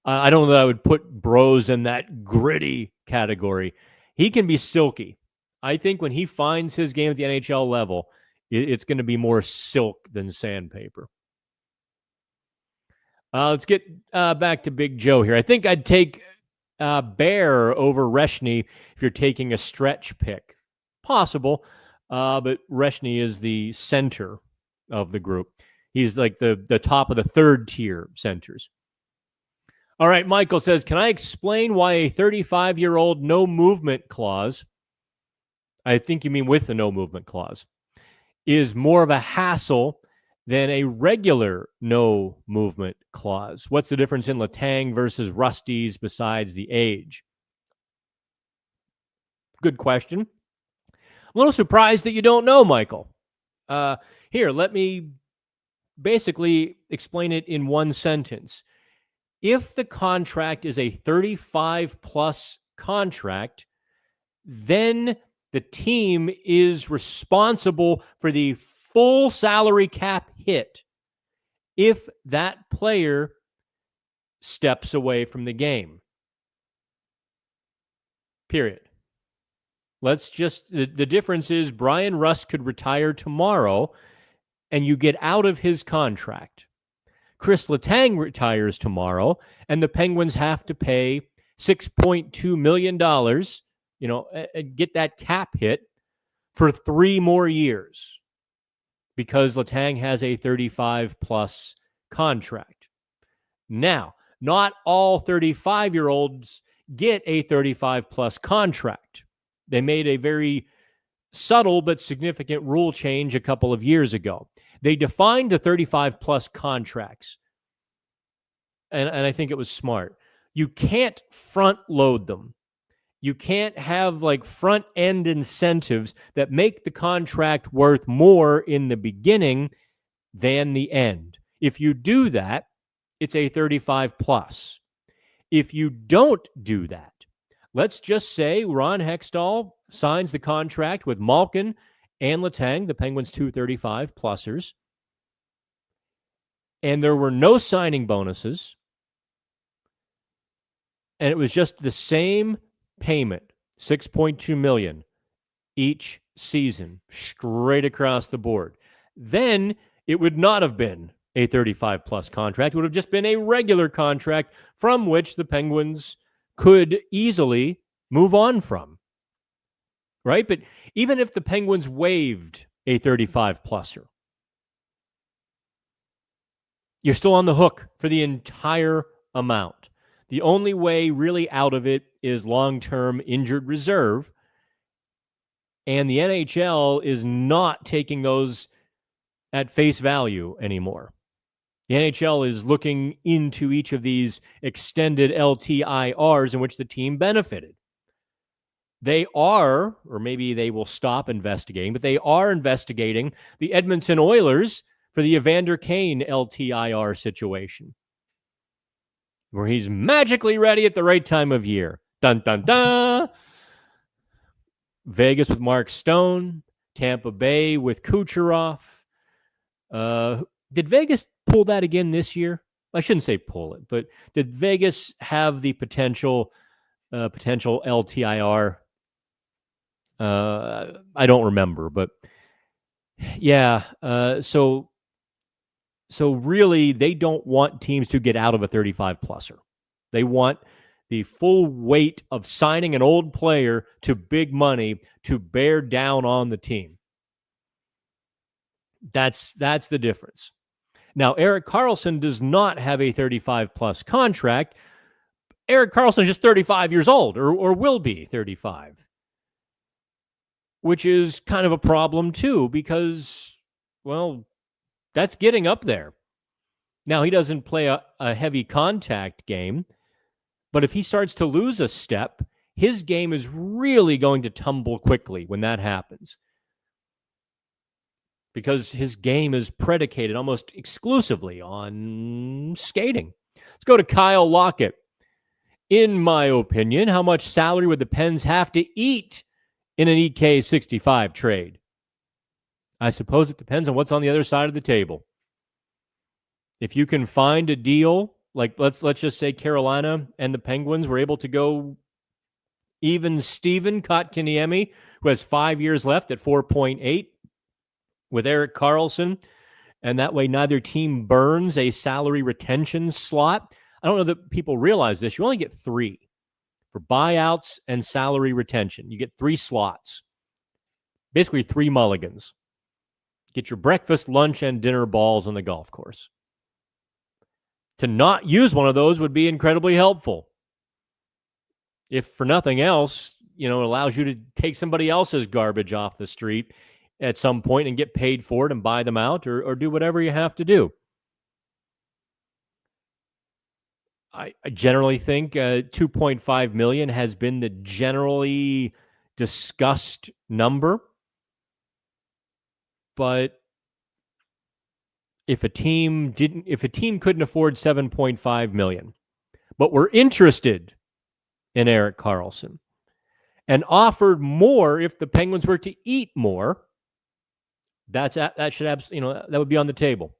know that I would put Bros in that gritty category. He can be silky. I think when he finds his game at the NHL level, it's going to be more silk than sandpaper. Let's get back to Big Joe here. I think I'd take Bear over Reshny if you're taking a stretch pick. Possible, but Reshny is the center of the group. He's like the top of the 3rd tier centers. All right, Michael says, can I explain why a 35-year-old no movement clause, I think you mean with the no movement clause, is more of a hassle than a regular no movement clause? What's the difference in Letang versus Rusty's besides the age? Good question. I'm a little surprised that you don't know, Michael. Here, let me basically explain it in one sentence. If the contract is a 35-plus contract, then the team is responsible for the full salary cap hit if that player steps away from the game. Period. The difference is Brian Rust could retire tomorrow and you get out of his contract. Chris Letang retires tomorrow and the Penguins have to pay $6.2 million, get that cap hit for 3 more years because Letang has a 35-plus contract. Now, not all 35-year-olds get a 35-plus contract. They made a very subtle but significant rule change a couple of years ago. They defined the 35-plus contracts, and I think it was smart. You can't front load them. You can't have like front end incentives that make the contract worth more in the beginning than the end. If you do that, it's a 35 plus. If you don't do that, let's just say Ron Hextall signs the contract with Malkin and Letang, the Penguins' 235 plussers, and there were no signing bonuses, and it was just the same payment, $6.2 million each season, straight across the board. Then it would not have been a 35-plus contract. It would have just been a regular contract from which the Penguins could easily move on from, right? But even if the Penguins waived a 35-plusser, you're still on the hook for the entire amount. The only way really out of it is long-term injured reserve, and the NHL is not taking those at face value anymore. The NHL is looking into each of these extended LTIRs in which the team benefited. They are, or maybe they will stop investigating, but they are investigating the Edmonton Oilers for the Evander Kane LTIR situation, where he's magically ready at the right time of year. Dun, dun, dun. Vegas with Mark Stone, Tampa Bay with Kucherov. Did Vegas pull that again this year? I shouldn't say pull it, but did Vegas have the potential LTIR? I don't remember, but yeah. So really, they don't want teams to get out of a 35-plusser. They want the full weight of signing an old player to big money to bear down on the team. That's the difference. Now, Erik Karlsson does not have a 35-plus contract. Erik Karlsson is just 35 years old, or will be 35, which is kind of a problem too, because, well, that's getting up there. Now, he doesn't play a heavy contact game, but if he starts to lose a step, his game is really going to tumble quickly when that happens, because his game is predicated almost exclusively on skating. Let's go to Kyle Lockett. In my opinion, how much salary would the Pens have to eat in an EK65 trade? I suppose it depends on what's on the other side of the table. If you can find a deal, like let's just say Carolina and the Penguins were able to go even Steven Kotkaniemi, who has 5 years left at 4.8, with Erik Karlsson, and that way neither team burns a salary retention slot. I don't know that people realize this. You only get 3 for buyouts and salary retention. You get 3 slots, basically 3 mulligans. Get your breakfast, lunch, and dinner balls on the golf course. To not use one of those would be incredibly helpful. If for nothing else, it allows you to take somebody else's garbage off the street at some point and get paid for it and buy them out, or do whatever you have to do. I generally think $2.5 million has been the generally discussed number. But if a team couldn't afford $7.5 million, but were interested in Erik Karlsson and offered more if the Penguins were to eat more. That should that would be on the table.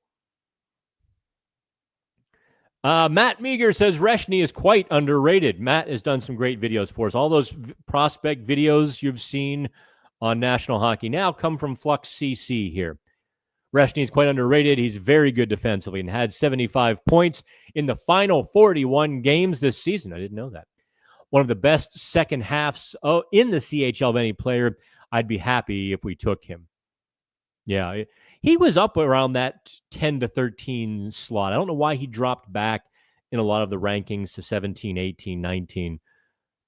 Matt Meager says Reshny is quite underrated. Matt has done some great videos for us. All those prospect videos you've seen on National Hockey Now come from Flux CC here. Reshny is quite underrated. He's very good defensively and had 75 points in the final 41 games this season. I didn't know that. One of the best second halves in the CHL of any player. I'd be happy if we took him. Yeah, he was up around that 10 to 13 slot. I don't know why he dropped back in a lot of the rankings to 17, 18, 19.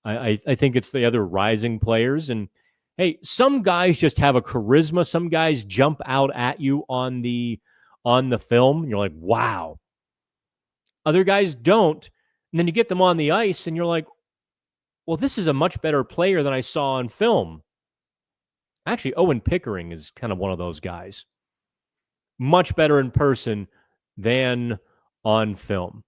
I think it's the other rising players. And, hey, some guys just have a charisma. Some guys jump out at you on the film. And you're like, wow. Other guys don't. And then you get them on the ice, and you're like, well, this is a much better player than I saw on film. Actually, Owen Pickering is kind of one of those guys. Much better in person than on film.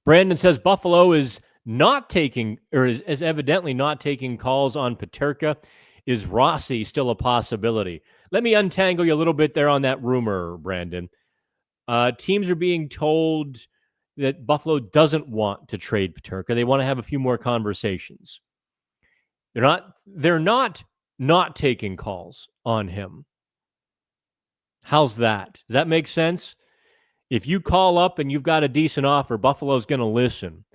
Brandon says Buffalo is not taking, or is evidently not taking calls on Peterka. Is Rossi still a possibility? Let me untangle you a little bit there on that rumor, Brandon. Teams are being told that Buffalo doesn't want to trade Peterka. They want to have a few more conversations. They're not taking calls on him. How's that? Does that make sense? If you call up and you've got a decent offer, Buffalo's going to listen.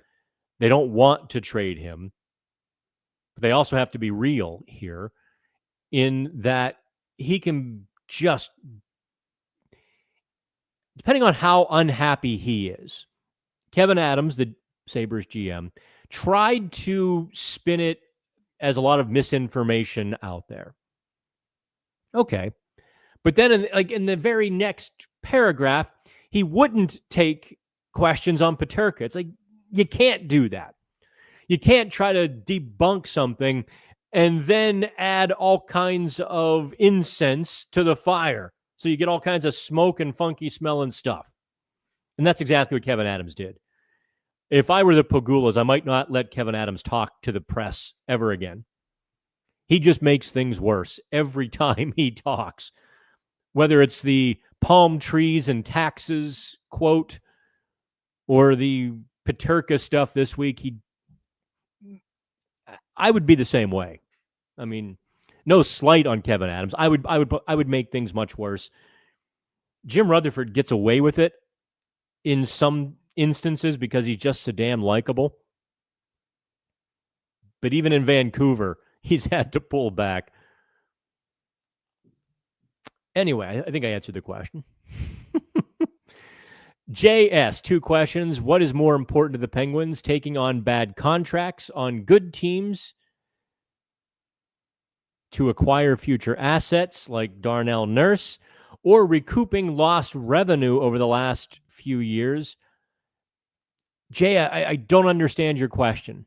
They don't want to trade him. But they also have to be real here in that he can just, depending on how unhappy he is. Kevin Adams, the Sabres GM, tried to spin it as a lot of misinformation out there. Okay. But then in the very next paragraph, he wouldn't take questions on Peterka. It's like, you can't do that. You can't try to debunk something and then add all kinds of incense to the fire. So you get all kinds of smoke and funky smelling stuff. And that's exactly what Kevin Adams did. If I were the Pagulas, I might not let Kevin Adams talk to the press ever again. He just makes things worse every time he talks. Whether it's the palm trees and taxes quote or the Peterka stuff this week, I would be the same way. I mean, no slight on Kevin Adams. I would make things much worse. Jim Rutherford gets away with it in some instances because he's just so damn likable. But even in Vancouver, he's had to pull back. Anyway, I think I answered the question. JS, 2 questions. What is more important to the Penguins, taking on bad contracts on good teams to acquire future assets like Darnell Nurse, or recouping lost revenue over the last few years? Jay, I don't understand your question.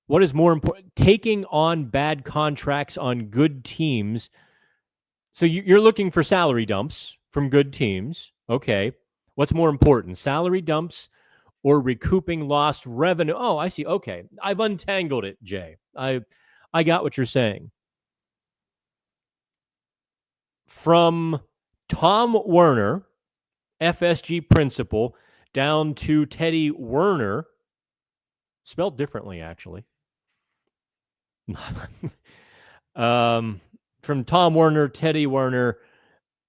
What is more important? Taking on bad contracts on good teams. So you're looking for salary dumps from good teams. Okay. What's more important? Salary dumps or recouping lost revenue? Oh, I see. Okay. I've untangled it, Jay. I got what you're saying. From Tom Werner, FSG principal, down to Teddy Werner, spelled differently, actually. From Tom Werner, Teddy Werner,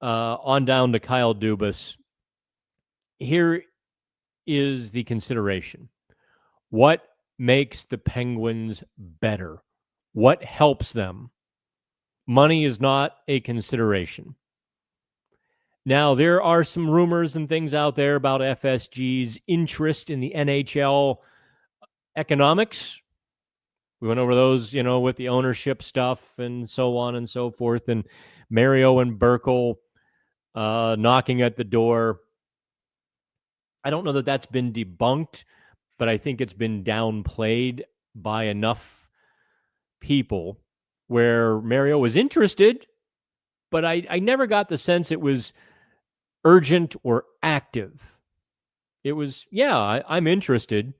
on down to Kyle Dubas. Here is the consideration. What makes the Penguins better? What helps them? Money is not a consideration. Now, there are some rumors and things out there about FSG's interest in the NHL economics. We went over those, with the ownership stuff and so on and so forth. And Mario and Burkle knocking at the door. I don't know that that's been debunked, but I think it's been downplayed by enough people where Mario was interested, but I never got the sense it was urgent or active. It was, I'm interested,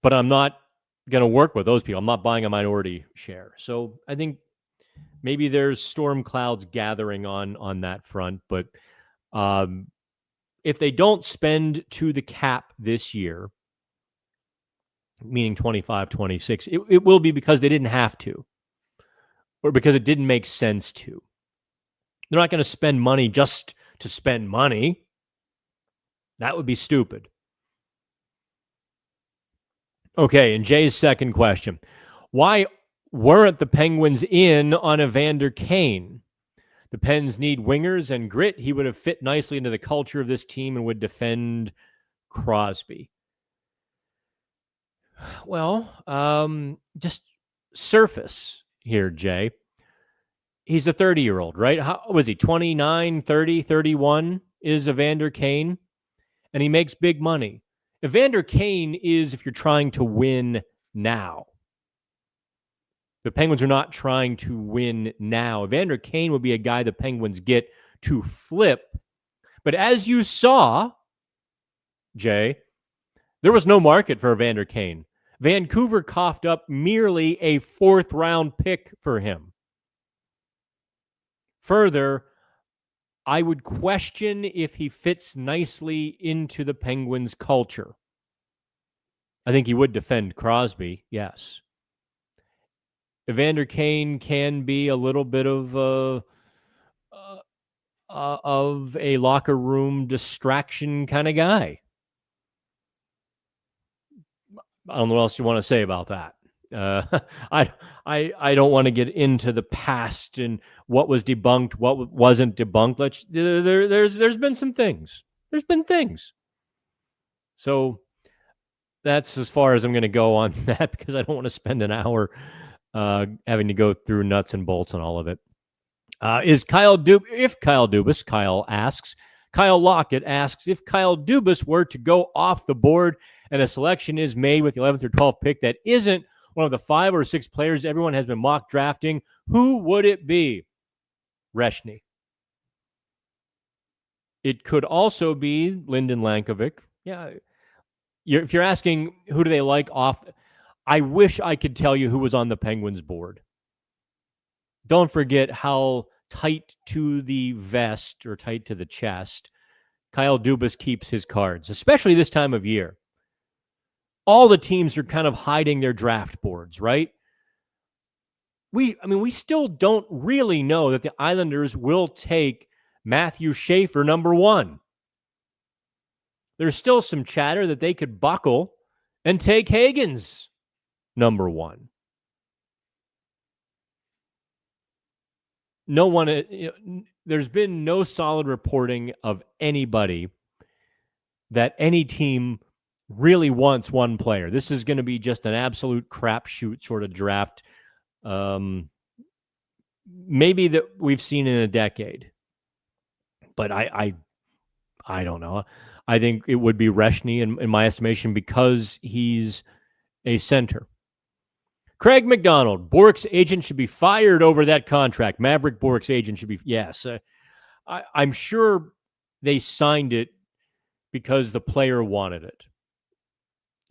but I'm not going to work with those people. I'm not buying a minority share. So I think maybe there's storm clouds gathering on that front. But if they don't spend to the cap this year, meaning 25, 26, it will be because they didn't have to, or because it didn't make sense to. They're not going to spend money just to spend money. That would be stupid. Okay, and Jay's second question. Why weren't the Penguins in on Evander Kane? The Pens need wingers and grit. He would have fit nicely into the culture of this team and would defend Crosby. Well, just surface here, Jay. He's a 30-year-old, right? How was he? 29, 30, 31 is Evander Kane, and he makes big money. Evander Kane is if you're trying to win now. The Penguins are not trying to win now. Evander Kane would be a guy the Penguins get to flip. But as you saw, Jay, there was no market for Evander Kane. Vancouver coughed up merely a fourth-round pick for him. Further, I would question if he fits nicely into the Penguins' culture. I think he would defend Crosby, yes. Evander Kane can be a little bit of a locker room distraction kind of guy. I don't know what else you want to say about that. I don't want to get into the past and what was debunked, what wasn't debunked. There's been some things. There's been things. So that's as far as I'm going to go on that because I don't want to spend an hour having to go through nuts and bolts on all of it. If Kyle Lockett asks, if Kyle Dubas were to go off the board and a selection is made with the 11th or 12th pick that isn't one of the 5 or 6 players everyone has been mock drafting, who would it be? Reshny. It could also be Lyndon Lankovic. Yeah. If you're asking who do they like off, I wish I could tell you who was on the Penguins board. Don't forget how tight to the vest or tight to the chest Kyle Dubas keeps his cards, especially this time of year. All the teams are kind of hiding their draft boards, right? We still don't really know that the Islanders will take Matthew Schaefer number 1. There's still some chatter that they could buckle and take Hagen's number 1. No one, there's been no solid reporting of anybody that any team really wants one player. This is going to be just an absolute crapshoot sort of draft, maybe that we've seen in a decade. But I don't know. I think it would be Reshny in my estimation because he's a center. Craig McDonald, Bork's agent should be fired over that contract. Maverick Bork's agent should be, yes. I'm sure they signed it because the player wanted it.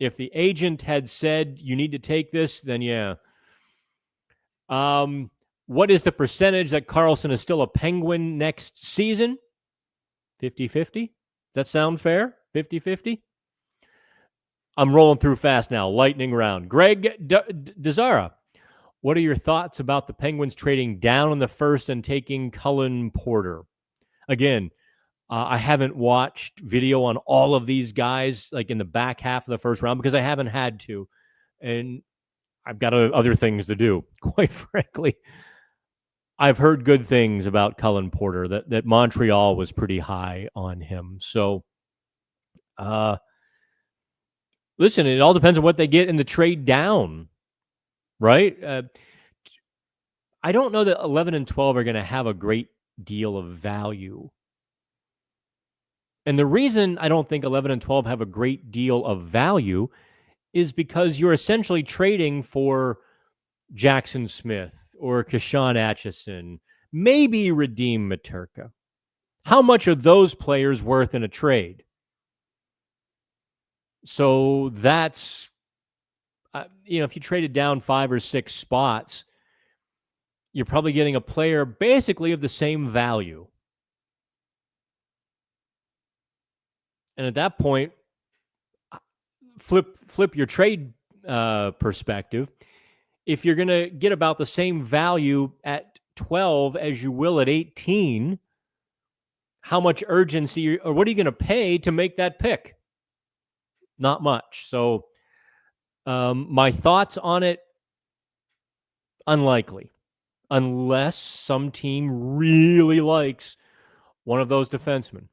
If the agent had said, you need to take this, then yeah. What is the percentage that Karlsson is still a Penguin next season? 50-50? Does that sound fair? 50-50? I'm rolling through fast now. Lightning round. Greg Dezara, what are your thoughts about the Penguins trading down in the first and taking Cullen Porter? Again, I haven't watched video on all of these guys like in the back half of the first round because I haven't had to. And I've got other things to do, quite frankly. I've heard good things about Cullen Porter, that Montreal was pretty high on him. So, listen, it all depends on what they get in the trade down, right? I don't know that 11 and 12 are going to have a great deal of value. And the reason I don't think 11 and 12 have a great deal of value is because you're essentially trading for Jackson Smith or Kashawn Atchison, maybe Radim Materka. How much are those players worth in a trade? So that's if you traded down 5 or 6 spots, you're probably getting a player basically of the same value. And at that point, flip your trade perspective. If you're going to get about the same value at 12 as you will at 18, how much urgency or what are you going to pay to make that pick? Not much. So my thoughts on it, unlikely, unless some team really likes one of those defensemen.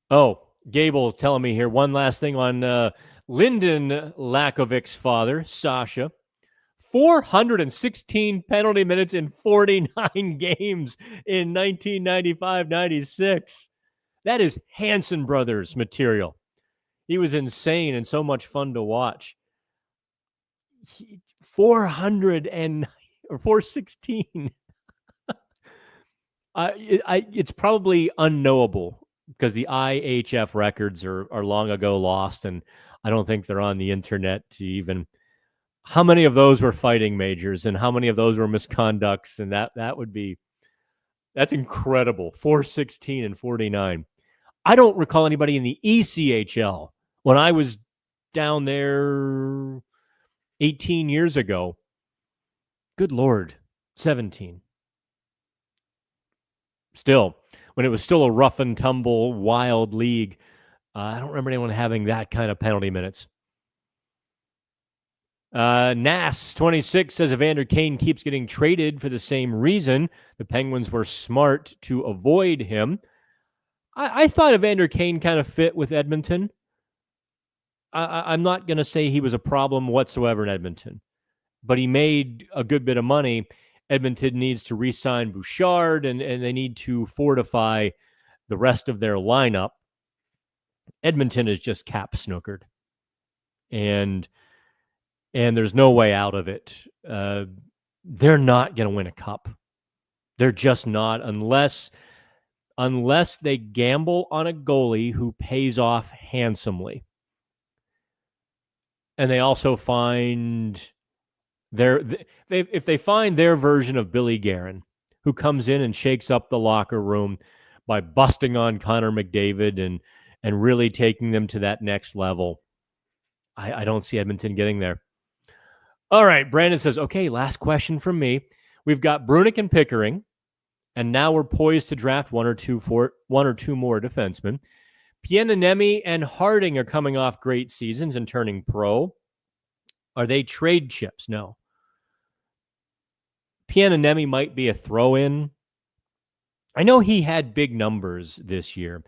Oh, Gable telling me here one last thing on Lyndon Lakovic's father, Sasha. 416 penalty minutes in 49 games in 1995-96. That is Hanson Brothers material. He was insane and so much fun to watch. 416. It's probably unknowable because the IHF records are long ago lost, and I don't think they're on the internet to even. How many of those were fighting majors, and how many of those were misconducts? And that's incredible. 416 and 49. I don't recall anybody in the ECHL when I was down there 18 years ago. Good Lord, 17. Still, when it was still a rough and tumble, wild league, I don't remember anyone having that kind of penalty minutes. Nass 26 says Evander Kane keeps getting traded for the same reason. The Penguins were smart to avoid him. I thought Evander Kane kind of fit with Edmonton. I'm not going to say he was a problem whatsoever in Edmonton, but he made a good bit of money. Edmonton needs to re-sign Bouchard, and they need to fortify the rest of their lineup. Edmonton is just cap snookered. And there's no way out of it. They're not going to win a cup. They're just not, unless they gamble on a goalie who pays off handsomely. And they also find if they find their version of Billy Guerin, who comes in and shakes up the locker room by busting on Connor McDavid and really taking them to that next level, I don't see Edmonton getting there. All right, Brandon says, okay, last question from me. We've got Brunick and Pickering, and now we're poised to draft one or two more defensemen. Pienanemi and Harding are coming off great seasons and turning pro. Are they trade chips? No. Pienanemi might be a throw-in. I know he had big numbers this year.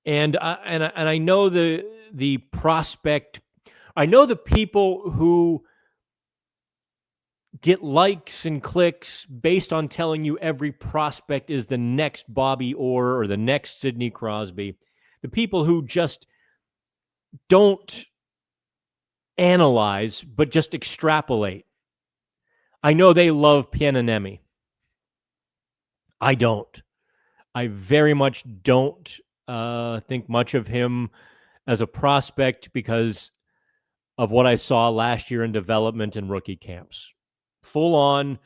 And I know the prospect. I know the people who get likes and clicks based on telling you every prospect is the next Bobby Orr or the next Sidney Crosby. The people who just don't analyze, but just extrapolate. I know they love Pienanemi. I don't. I very much don't think much of him as a prospect because of what I saw last year in development and rookie camps. Full on,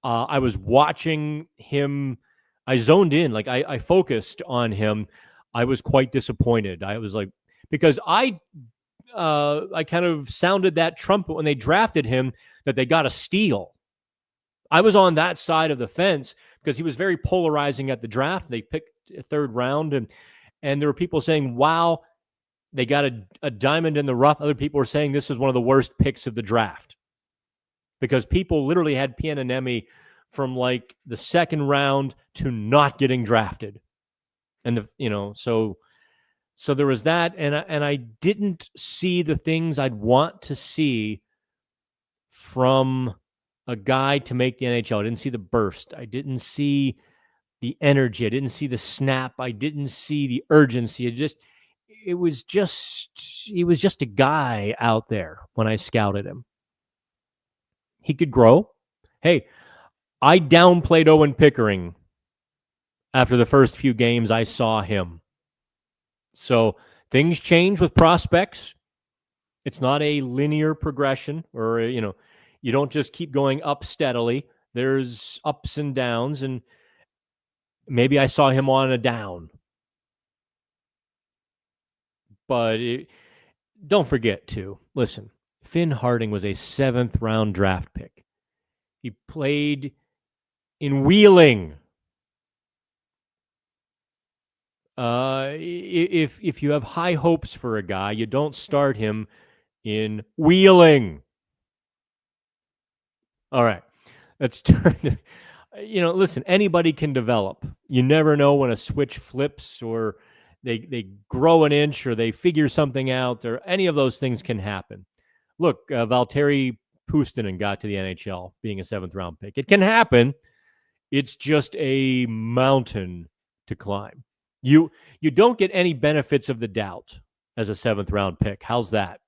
I was watching him. I zoned in, like I focused on him. I was quite disappointed. I was like, because I kind of sounded that trumpet when they drafted him that they got a steal. I was on that side of the fence because he was very polarizing at the draft. They picked a third round, and there were people saying, wow, they got a diamond in the rough. Other people were saying this is one of the worst picks of the draft because people literally had Pienanemi from like the second round to not getting drafted. And so there was that, and I didn't see the things I'd want to see from a guy to make the NHL. I didn't see the burst. I didn't see the energy. I didn't see the snap. I didn't see the urgency. He was just a guy out there when I scouted him. He could grow. Hey, I downplayed Owen Pickering after the first few games I saw him. So things change with prospects. It's not a linear progression, or you don't just keep going up steadily. There's ups and downs, and maybe I saw him on a down. But don't forget to listen. Finn Harding was a 7th round draft pick. He played in Wheeling. If you have high hopes for a guy, you don't start him in Wheeling. All right, let's turn to, listen, anybody can develop. You never know when a switch flips, or they grow an inch, or they figure something out, or any of those things can happen. Look, Valtteri Puustinen got to the NHL being a 7th round pick. It can happen. It's just a mountain to climb. You don't get any benefits of the doubt as a 7th round pick. How's that?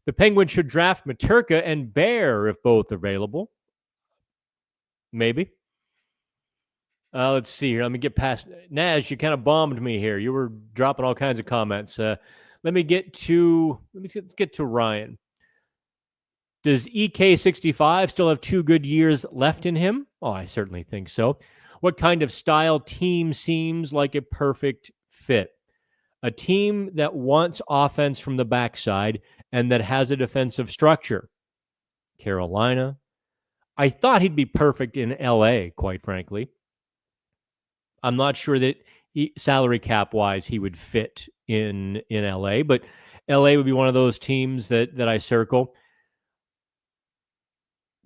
The Penguins should draft Materka and Bear if both available. Maybe. Let's see here. Let me get past Naz. You kind of bombed me here. You were dropping all kinds of comments. Let's get to Ryan. Does EK65 still have 2 good years left in him? Oh, I certainly think so. What kind of style team seems like a perfect fit? A team that wants offense from the backside and that has a defensive structure. Carolina. I thought he'd be perfect in LA, quite frankly. I'm not sure that salary cap wise he would fit in LA, but LA would be one of those teams that I circle.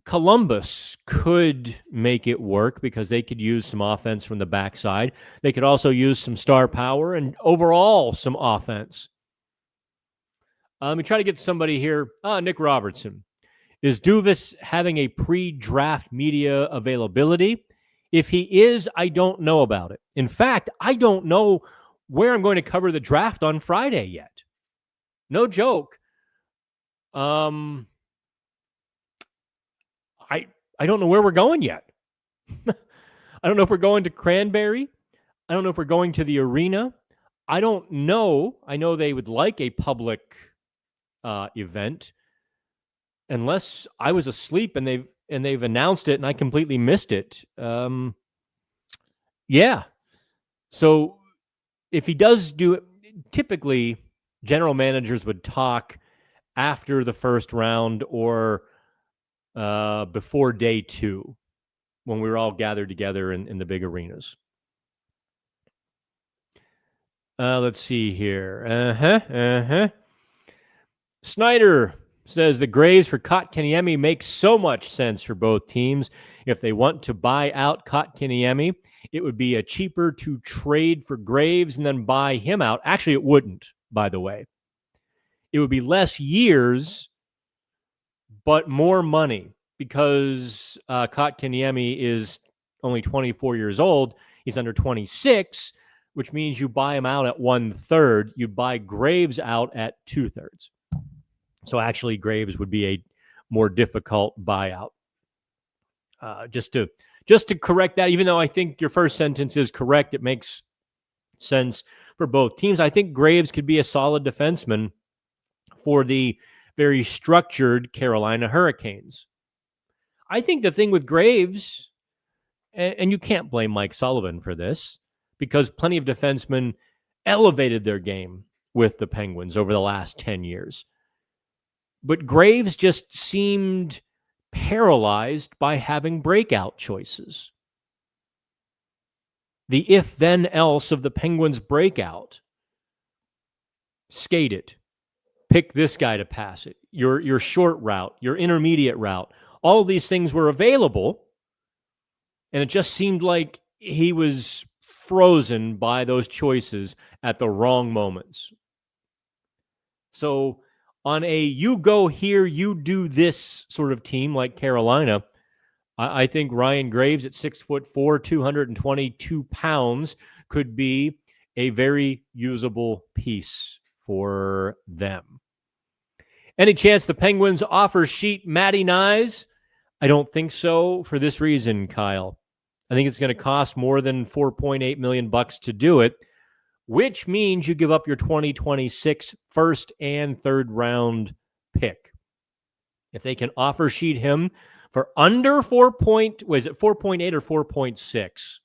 Columbus could make it work because they could use some offense from the backside. They could also use some star power and overall some offense. Let me try to get somebody here. Nick Robertson. Is Duvas having a pre-draft media availability? If he is, I don't know about it. In fact, I don't know where I'm going to cover the draft on Friday yet. No joke. I don't know where we're going yet. I don't know if we're going to Cranberry. I don't know if we're going to the arena. I don't know. I know they would like a public event, unless I was asleep and they've announced it and I completely missed it. Yeah. So if he does do it, typically general managers would talk after the first round or before day 2, when we were all gathered together in the big arenas. Let's see here. Snyder says the Graves for Kotkaniemi makes so much sense for both teams. If they want to buy out Kotkaniemi, it would be cheaper to trade for Graves and then buy him out. Actually, it wouldn't, by the way. It would be less years, but more money, because Kotkaniemi is only 24 years old. He's under 26, which means you buy him out at 1/3. You buy Graves out at 2/3. So actually, Graves would be a more difficult buyout. Just to correct that, even though I think your first sentence is correct, it makes sense for both teams. I think Graves could be a solid defenseman for the very structured Carolina Hurricanes. I think the thing with Graves, and you can't blame Mike Sullivan for this, because plenty of defensemen elevated their game with the Penguins over the last 10 years. But Graves just seemed paralyzed by having breakout choices. The if-then-else of the Penguins' breakout. Skate it. Pick this guy to pass it. Your short route, your intermediate route. All of these things were available, and it just seemed like he was frozen by those choices at the wrong moments. So on a you go here, you do this sort of team like Carolina, I think Ryan Graves at 6'4", 222 pounds could be a very usable piece for them. Any chance the Penguins offer sheet Matty Nyes? I don't think so, for this reason, Kyle. I think it's going to cost more than $4.8 million to do it. which means you give up your 2026 first and third round pick. If they can offer sheet him for under 4.8 or 4.6?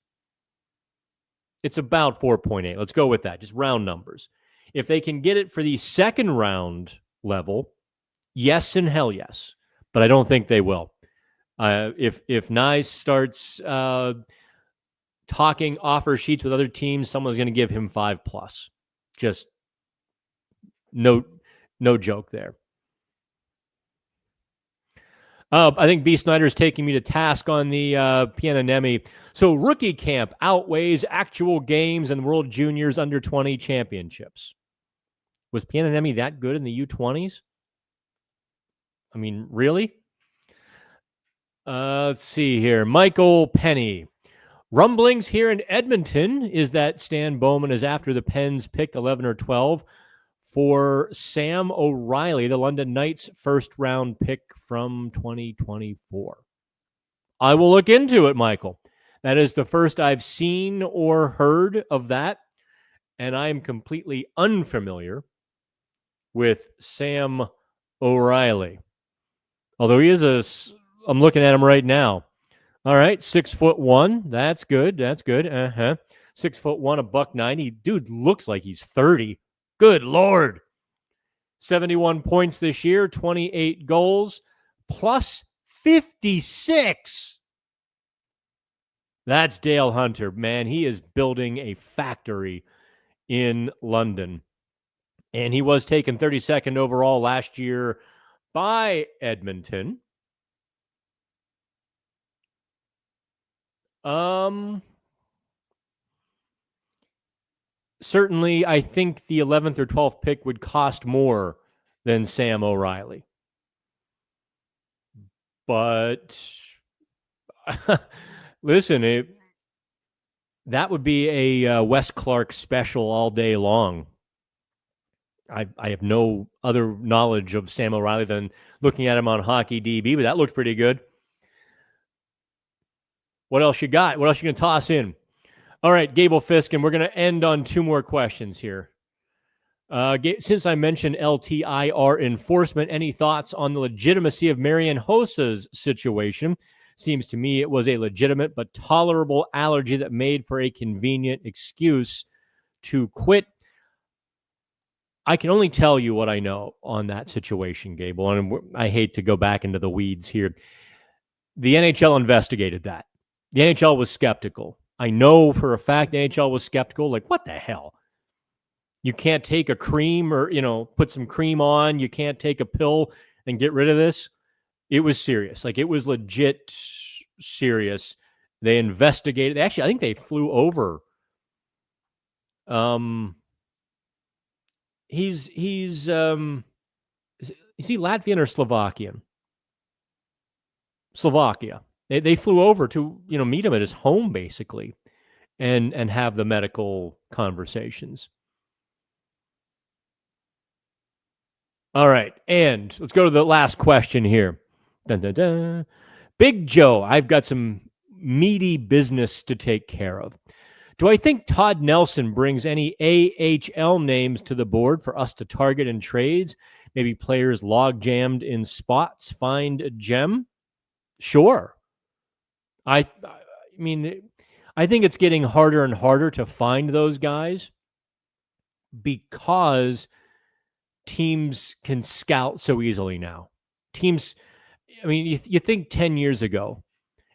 It's about 4.8. Let's go with that. Just round numbers. If they can get it for the second round level, yes and hell yes. But I don't think they will. If Nice starts talking offer sheets with other teams, someone's going to give him 5+. Just no joke there. I think B. Snyder is taking me to task on the Piananemi. So rookie camp outweighs actual games and World Juniors under 20 championships. Was Piananemi that good in the U20s? I mean, really? Let's see here. Michael Penny. Rumblings here in Edmonton is that Stan Bowman is after the Pens pick 11 or 12 for Sam O'Reilly, the London Knights' first-round pick from 2024. I will look into it, Michael. That is the first I've seen or heard of that, and I am completely unfamiliar with Sam O'Reilly. Although he is I'm looking at him right now. All right, 6'1". That's good. 6'1", $190. Dude looks like he's 30. Good Lord. 71 points this year, 28 goals, plus 56. That's Dale Hunter. Man, he is building a factory in London. And he was taken 32nd overall last year by Edmonton. Certainly, I think the 11th or 12th pick would cost more than Sam O'Reilly. But listen, that would be a Wes Clark special all day long. I have no other knowledge of Sam O'Reilly than looking at him on Hockey DB, but that looked pretty good. What else you got? What else you going to toss in? All right, Gable Fisk, and we're going to end on two more questions here. Since I mentioned LTIR enforcement, any thoughts on the legitimacy of Marian Hossa's situation? Seems to me it was a legitimate but tolerable allergy that made for a convenient excuse to quit. I can only tell you what I know on that situation, Gable, and I hate to go back into the weeds here. The NHL investigated that. The NHL was skeptical. I know for a fact the NHL was skeptical. Like, what the hell? You can't take a cream or, put some cream on. You can't take a pill and get rid of this. It was serious. Like, it was legit serious. They investigated. Actually, I think they flew over. Is he Latvian or Slovakian? Slovakia. They flew over to, meet him at his home, basically, and have the medical conversations. All right, and let's go to the last question here. Dun, dun, dun. Big Joe, I've got some meaty business to take care of. Do I think Todd Nelson brings any AHL names to the board for us to target in trades? Maybe players log-jammed in spots find a gem? Sure. I mean, I think it's getting harder and harder to find those guys because teams can scout so easily now. Teams, I mean, you think 10 years ago,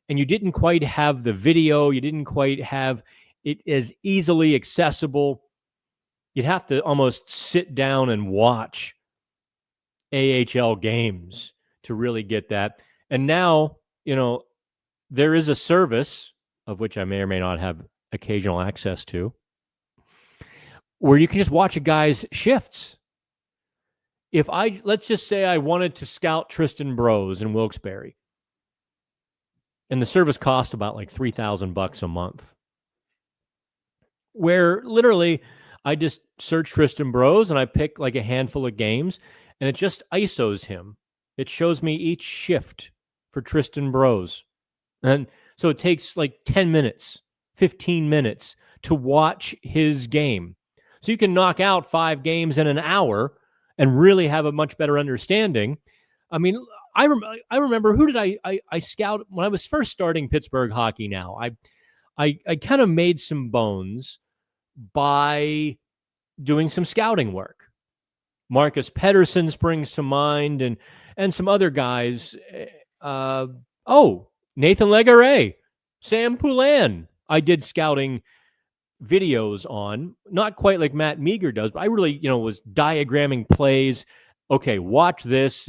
and you didn't quite have the video, you didn't quite have it as easily accessible. You'd have to almost sit down and watch AHL games to really get that. And now, there is a service, of which I may or may not have occasional access to, where you can just watch a guy's shifts. Let's just say I wanted to scout Tristan Brose in Wilkes-Barre, and the service cost about like $3,000 a month, where literally I just search Tristan Brose and I pick like a handful of games, and it just ISOs him. It shows me each shift for Tristan Brose. And so it takes like 10 minutes, 15 minutes to watch his game. So you can knock out 5 games in an hour and really have a much better understanding. I mean, I remember, who did I scout when I was first starting Pittsburgh hockey now. I kind of made some bones by doing some scouting work. Marcus Pettersson springs to mind, and some other guys. Nathan Legare, Sam Poulin. I did scouting videos on, not quite like Matt Meager does, but I really, was diagramming plays. Okay, watch this,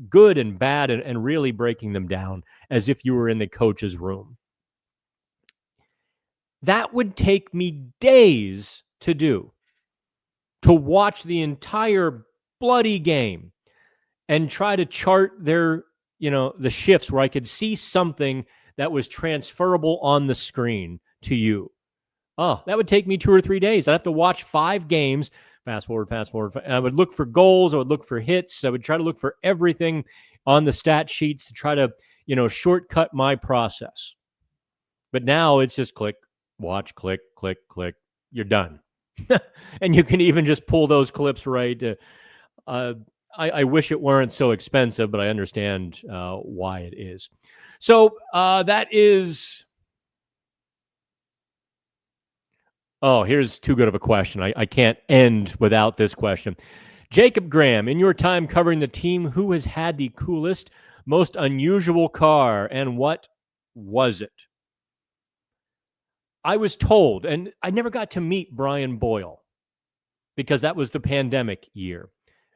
good and bad, and really breaking them down as if you were in the coach's room. That would take me days to do, to watch the entire bloody game and try to chart their, the shifts where I could see something that was transferable on the screen to you. Oh, that would take me 2 or 3 days. I'd have to watch 5 games, fast forward. And I would look for goals. I would look for hits. I would try to look for everything on the stat sheets to try to, shortcut my process. But now it's just click, watch, click, click, click. You're done. And you can even just pull those clips right. I wish it weren't so expensive, but I understand why it is. So that is... Oh, here's too good of a question. I can't end without this question. Jacob Graham, in your time covering the team, who has had the coolest, most unusual car, and what was it? I was told, and I never got to meet Brian Boyle because that was the pandemic year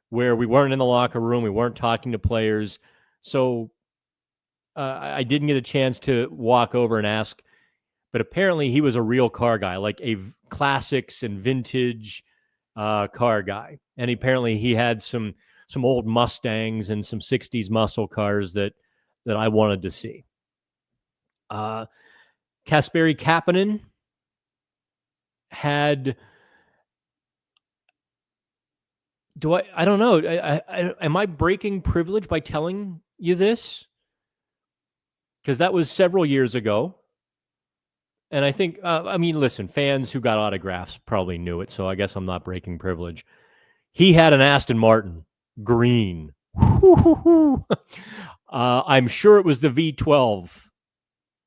where we weren't in the locker room, we weren't talking to players. So I didn't get a chance to walk over and ask. But apparently he was a real car guy, like a classics and vintage car guy. And apparently he had some old Mustangs and some 60s muscle cars that I wanted to see. Kasperi Kapanen had... I don't know. Am I breaking privilege by telling you this? Because that was several years ago. And I think, listen, fans who got autographs probably knew it, so I guess I'm not breaking privilege. He had an Aston Martin, green. I'm sure it was the V12,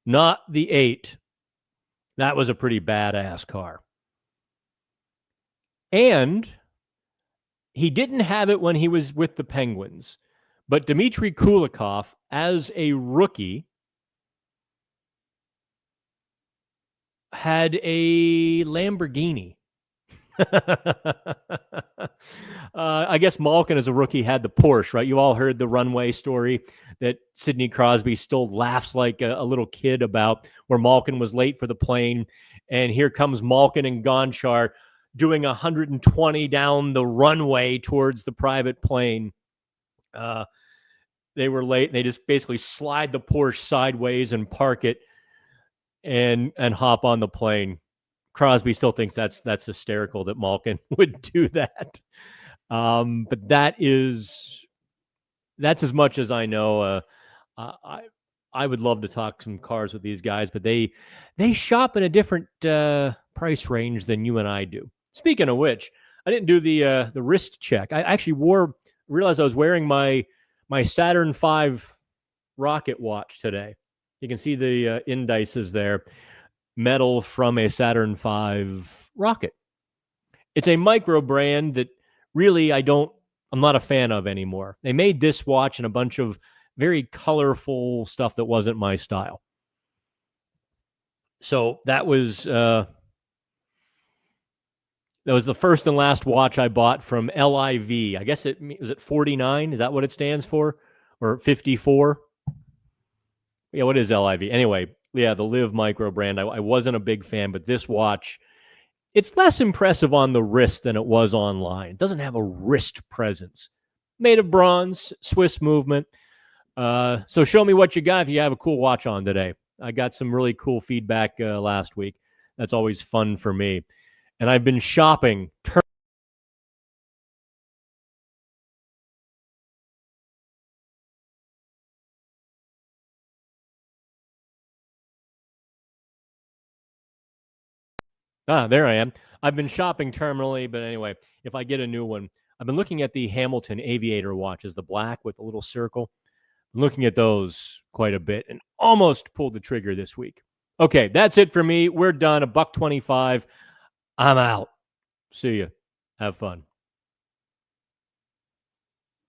not the 8. That was a pretty badass car. And he didn't have it when he was with the Penguins. But Dmitry Kulikov, as a rookie, had a Lamborghini. I guess Malkin, as a rookie, had the Porsche, right? You all heard the runway story that Sidney Crosby still laughs like a little kid about, where Malkin was late for the plane. And here comes Malkin and Gonchar doing 120 down the runway towards the private plane. They were late, and they just basically slide the Porsche sideways and park it and hop on the plane. Crosby still thinks that's hysterical that Malkin would do that. But that's as much as I know. I would love to talk some cars with these guys, but they shop in a different price range than you and I do. Speaking of which, I didn't do the wrist check. I actually realized I was wearing my Saturn V rocket watch today. You can see the indices there. Metal from a Saturn V rocket. It's a micro brand that really I'm not a fan of anymore. They made this watch and a bunch of very colorful stuff that wasn't my style. So that was the first and last watch I bought from LIV. I guess was it 49? Is that what it stands for? Or 54? Yeah, what is LIV? Anyway, yeah, the Live micro brand. I wasn't a big fan, but this watch, it's less impressive on the wrist than it was online. It doesn't have a wrist presence. Made of bronze, Swiss movement. So show me what you got if you have a cool watch on today. I got some really cool feedback last week. That's always fun for me. And I've been shopping. There I am. I've been shopping terminally, but anyway, if I get a new one, I've been looking at the Hamilton Aviator watches, the black with the little circle. I'm looking at those quite a bit and almost pulled the trigger this week. Okay, that's it for me. We're done. $1.25. I'm out. See ya. Have fun.